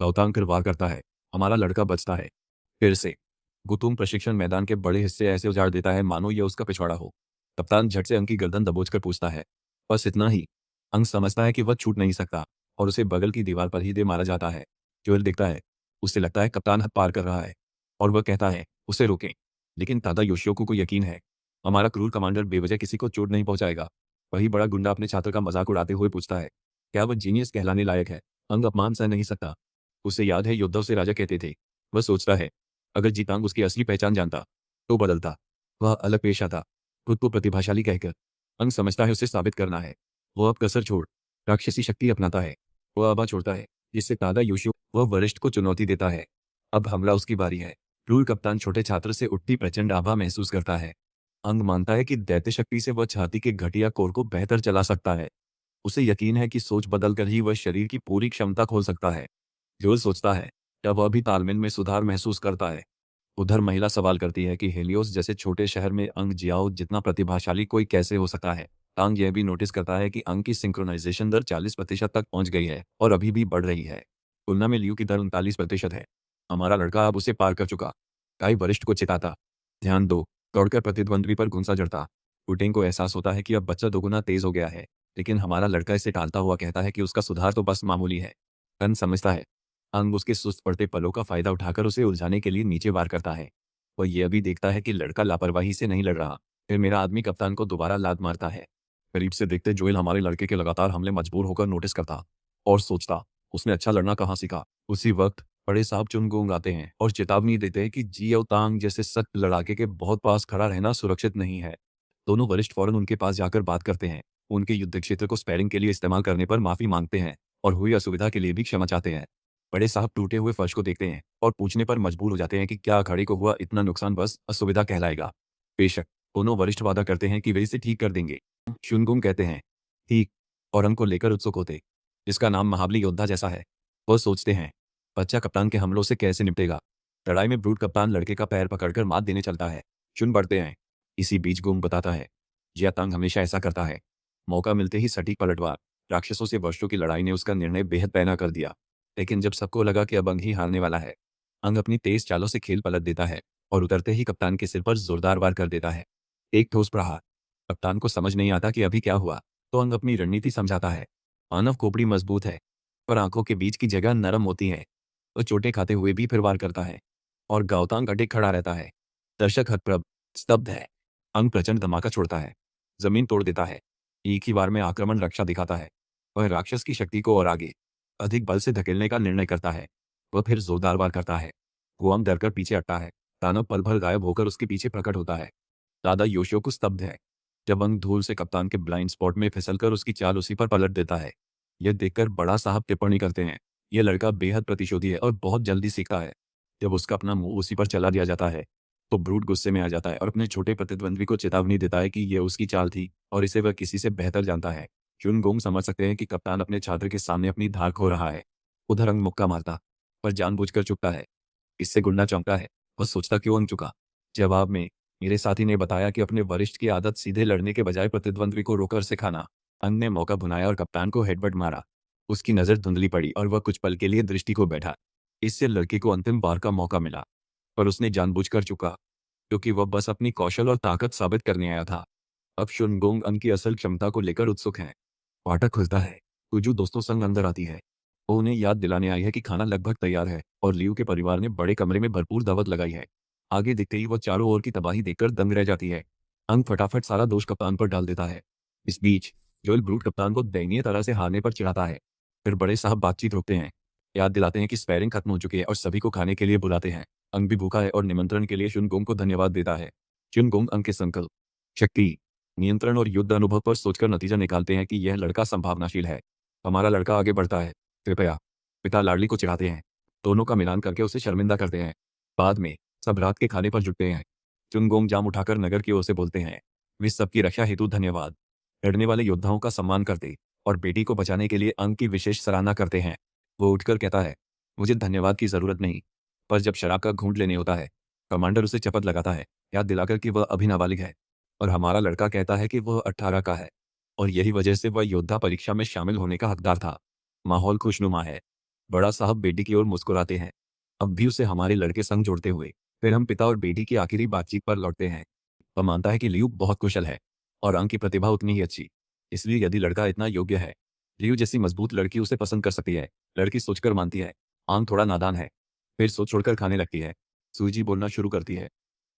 S1: गौतांग फिर वार करता है, हमारा लड़का बचता है। फिर से गुतुंग प्रशिक्षण मैदान के बड़े हिस्से ऐसे उजाड़ देता है मानो यह उसका पिछवाड़ा हो। कप्तान झट से अंग की गर्दन दबोचकर पूछता है, बस इतना ही। अंग समझता है कि वह छूट नहीं सकता और उसे बगल की दीवार पर ही दे मारा जाता है। जोएल दिखता है, उसे लगता है कप्तान हद पार कर रहा है, और वह कहता है, उसे रोकें। लेकिन दादा योशियोको को यकीन है, हमारा क्रूर कमांडर बेवजह किसी को चोट नहीं पहुंचाएगा। वही बड़ा गुंडा अपने छात्र का मजाक उड़ाते हुए पूछता है, क्या वह जीनियस कहलाने लायक है। अंग अपमान सह नहीं सकता। उसे याद है योद्धा उसे राजा कहते थे। वह सोचता है, अगर जीतांग उसकी असली पहचान जानता तो बदलता। वह अलग पेश आता, खुद को प्रतिभाशाली कहकर। अंग समझता है उसे साबित करना है। वह अब कसर छोड़ राक्षसी शक्ति अपनाता है। वह आभा छोड़ता है, जिससे दादा योशियो वह वरिष्ठ को चुनौती देता है। अब हमला उसकी बारी है। क्रूर कप्तान छोटे छात्र से उठती प्रचंड आभा महसूस करता है। अंग मानता है कि दैत्य शक्ति से वह छाती के घटिया कोर को बेहतर चला सकता है। उसे यकीन है कि सोच बदलकर ही वह शरीर की पूरी क्षमता खोल सकता है। जो सोचता है, तब वह भी तालमेल में सुधार महसूस करता है। उधर महिला सवाल करती है कि हेलियोस जैसे छोटे शहर में अंग जियाओ जितना प्रतिभाशाली कोई कैसे हो सकता है। टांग यह भी नोटिस करता है कि अंग की सिंक्रोनाइजेशन दर 40% तक पहुंच गई है और अभी भी बढ़ रही है। तुलना में लियू की दर 39% है। हमारा लड़का अब उसे पार कर चुका। काई वरिष्ठ को चिताता, ध्यान दो, दौड़कर प्रतिद्वंद्वी पर घुसा जड़ता। पुटिन को एहसास होता है कि अब बच्चा दोगुना तेज हो गया है, लेकिन हमारा लड़का इसे टालता हुआ कहता है कि उसका सुधार तो बस मामूली है। कन समझता है। अंग उसके सुस्त पड़ते पलों का फायदा उठाकर उसे उलझाने के लिए नीचे वार करता है। वह यह भी देखता है कि लड़का लापरवाही से नहीं लड़ रहा। फिर मेरा आदमी कप्तान को दोबारा लात मारता है। करीब से देखते जोएल हमारे लड़के के लगातार हमले मजबूर होकर नोटिस करता और सोचता, उसने अच्छा लड़ना कहाँ सीखा। उसी वक्त बड़े साहब चुनगोंग आते हैं और चेतावनी देते हैं कि जियो तांग जैसे सख्त लड़ाके के बहुत पास खड़ा रहना सुरक्षित नहीं है। दोनों वरिष्ठ फौरन उनके पास जाकर बात करते हैं। उनके युद्ध क्षेत्र को स्पैरिंग के लिए इस्तेमाल करने पर माफी मांगते हैं और हुई असुविधा के लिए भी क्षमा चाहते हैं। बड़े साहब टूटे हुए फर्श को देखते हैं और पूछने पर मजबूर हो जाते हैं कि क्या अखाड़े को हुआ इतना नुकसान बस असुविधा कहलाएगा। बेशक, दोनों वरिष्ठ वादा करते हैं कि वे इसे ठीक कर देंगे। शुनगुम कहते हैं, ठीक, और अंक को लेकर उत्सुक होते, जिसका नाम महाबली योद्धा जैसा है। वह सोचते हैं, बच्चा कप्तान के हमलों से कैसे निपटेगा। लड़ाई में ब्रूट कप्तान लड़के का पैर पकड़कर मात देने चलता है। चुन बढ़ते हैं। इसी बीच गुम बताता है, जियातांग हमेशा ऐसा करता है। मौका मिलते ही सटीक पलटवार। राक्षसों से वर्षों की लड़ाई ने उसका निर्णय बेहद पैना कर दिया। लेकिन जब सबको लगा कि अब अंग ही हारने वाला है, अंग अपनी तेज चालों से खेल पलट देता है और उतरते ही कप्तान के सिर पर जोरदार वार कर देता है। एक ठोस प्रहार। कप्तान को समझ नहीं आता कि अभी क्या हुआ, तो अंग अपनी रणनीति समझाता है। मानव खोपड़ी मजबूत है, पर आंखों के बीच की जगह नरम होती है। वो चोटें खाते हुए भी फिर वार करता है और गावतांग अटक खड़ा रहता है। दर्शक हतप्रभ, स्तब्ध है। अंग प्रचंड धमाका छोड़ता है, जमीन तोड़ देता है। एक ही बार में आक्रमण रक्षा दिखाता है। वह राक्षस की शक्ति को और आगे अधिक बल से धकेलने का निर्णय करता है। वह फिर जोरदार वार करता है। गुआम डरकर पीछे हटता है। दानव पल भर गायब होकर उसके पीछे प्रकट होता है। दादा योशियोको स्तब्ध है। जब अंग धूल से कप्तान के ब्लाइंड स्पॉट में फिसलकर उसकी चाल उसी पर पलट देता है। यह देखकर बड़ा साहब टिप्पणी करते हैं, यह लड़का बेहद प्रतिशोधी है और बहुत जल्दी सीखता है। जब उसका अपना मुंह उसी पर चला दिया जाता है, तो ब्रूट गुस्से में आ जाता है और अपने छोटे प्रतिद्वंद्वी को चेतावनी देता है कि यह उसकी चाल थी और इसे वह किसी से बेहतर जानता है। चुनगोंग समझ सकते हैं कि कप्तान अपने छात्र के सामने अपनी धार खो रहा है। उधर अंग मुक्का मारता, पर जानबूझकर चुकता है। इससे गुंडा चौंकता है। वह सोचता क्यों अंग चुका। जवाब में मेरे साथी ने बताया कि अपने वरिष्ठ की आदत सीधे लड़ने के बजाय प्रतिद्वंद्वी को रोकर सिखाना। अंग ने मौका भुनाया और कप्तान को हेडबट मारा। उसकी नजर धुंधली पड़ी और वह कुछ पल के लिए दृष्टि को बैठा। इससे लड़के को अंतिम बार का मौका मिला, पर उसने जानबूझकर चुका, क्योंकि वह बस अपनी कौशल और ताकत साबित करने आया था। अब शुनगोंग अंग की असल क्षमता को लेकर उत्सुक है। फाटक खुलता है। कुजू दोस्तों संग अंदर आती है। वो उन्हें याद दिलाने आई है कि खाना लगभग तैयार है और लियू के परिवार ने बड़े कमरे में भरपूर दावत लगाई है। आगे दिखते ही वह चारों ओर की तबाही देखकर दंग रह जाती है। अंग फटाफट सारा दोष कप्तान पर डाल देता है। इस बीच जोएल ब्रूट कप्तान को दयनीय तरह से हारने पर चिढ़ाता है। फिर बड़े साहब बातचीत रोकते हैं, याद दिलाते हैं कि स्पैरिंग खत्म हो चुकी है और सभी को खाने के लिए बुलाते हैं। अंग भी भूखा है और निमंत्रण के लिए शुनगोंग को धन्यवाद देता है। शुनगोंग अंग के संकल्प, शक्ति, नियंत्रण और युद्ध अनुभव पर सोचकर नतीजा निकालते हैं कि यह लड़का संभावनाशील है। हमारा लड़का आगे बढ़ता है, कृपया। पिता लाडली को चिढ़ाते हैं। दोनों का मिलान करके उसे शर्मिंदा करते हैं। बाद में सब रात के खाने पर जुटते हैं। चुनगोंग जाम उठाकर नगर की ओर से बोलते हैं, वे सबकी रक्षा हेतु धन्यवाद। लड़ने वाले योद्धाओं का सम्मान करते और बेटी को बचाने के लिए अंग की विशेष सराहना करते हैं। वो उठकर कहता है, मुझे धन्यवाद की जरूरत नहीं। पर जब शराब का घूंट लेने होता है, कमांडर उसे चपत लगाता है, याद दिलाकर कि वह अभी नाबालिग है। और हमारा लड़का कहता है कि वह 18 का है और यही वजह से वह योद्धा परीक्षा में शामिल होने का हकदार था। माहौल खुशनुमा है। बड़ा साहब बेटी की ओर मुस्कुराते हैं, अब भी उसे हमारे लड़के संग जोड़ते हुए। फिर हम पिता और बेटी की आखिरी बातचीत पर लौटते हैं। वह मानता है कि लियू बहुत कुशल है और अंग की प्रतिभा उतनी ही अच्छी। इसलिए यदि लड़का इतना योग्य है, लियू जैसी मजबूत लड़की उसे पसंद कर सकती है। लड़की सोचकर मानती है, आंग थोड़ा नादान है। फिर सोच छोड़कर खाने लगती है। सूजी बोलना शुरू करती है,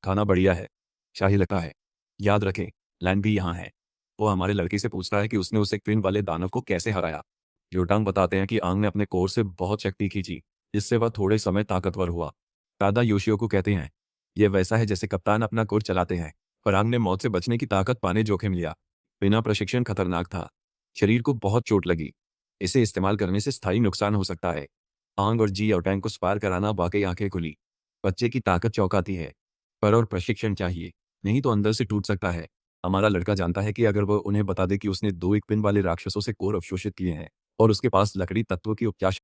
S1: खाना बढ़िया है, शाही लगता है। याद रखें, लैन भी यहाँ है। वो हमारे लड़के से पूछता है कि उसने उसे क्वीन वाले दानव को कैसे हराया। जोटांग बताते हैं कि आंग ने अपने कोर से बहुत शक्ति खींची, जिससे वह थोड़े समय ताकतवर हुआ। दादा योशियो को कहते हैं, यह वैसा है जैसे कप्तान अपना कोर चलाते हैं, पर आंग ने मौत से बचने की ताकत पाने जोखिम लिया। बिना प्रशिक्षण खतरनाक था। शरीर को बहुत चोट लगी। इसे इस्तेमाल करने से स्थायी नुकसान हो सकता है। आंग और जी और टैंक को स्पार कराना वाकई आंखें खुली। बच्चे की ताकत चौंकाती है, पर और प्रशिक्षण चाहिए, नहीं तो अंदर से टूट सकता है। हमारा लड़का जानता है कि अगर वह उन्हें बता दे कि उसने 2 एक पिन वाले राक्षसों से कोर अवशोषित किए हैं और उसके पास लकड़ी तत्व की उपचार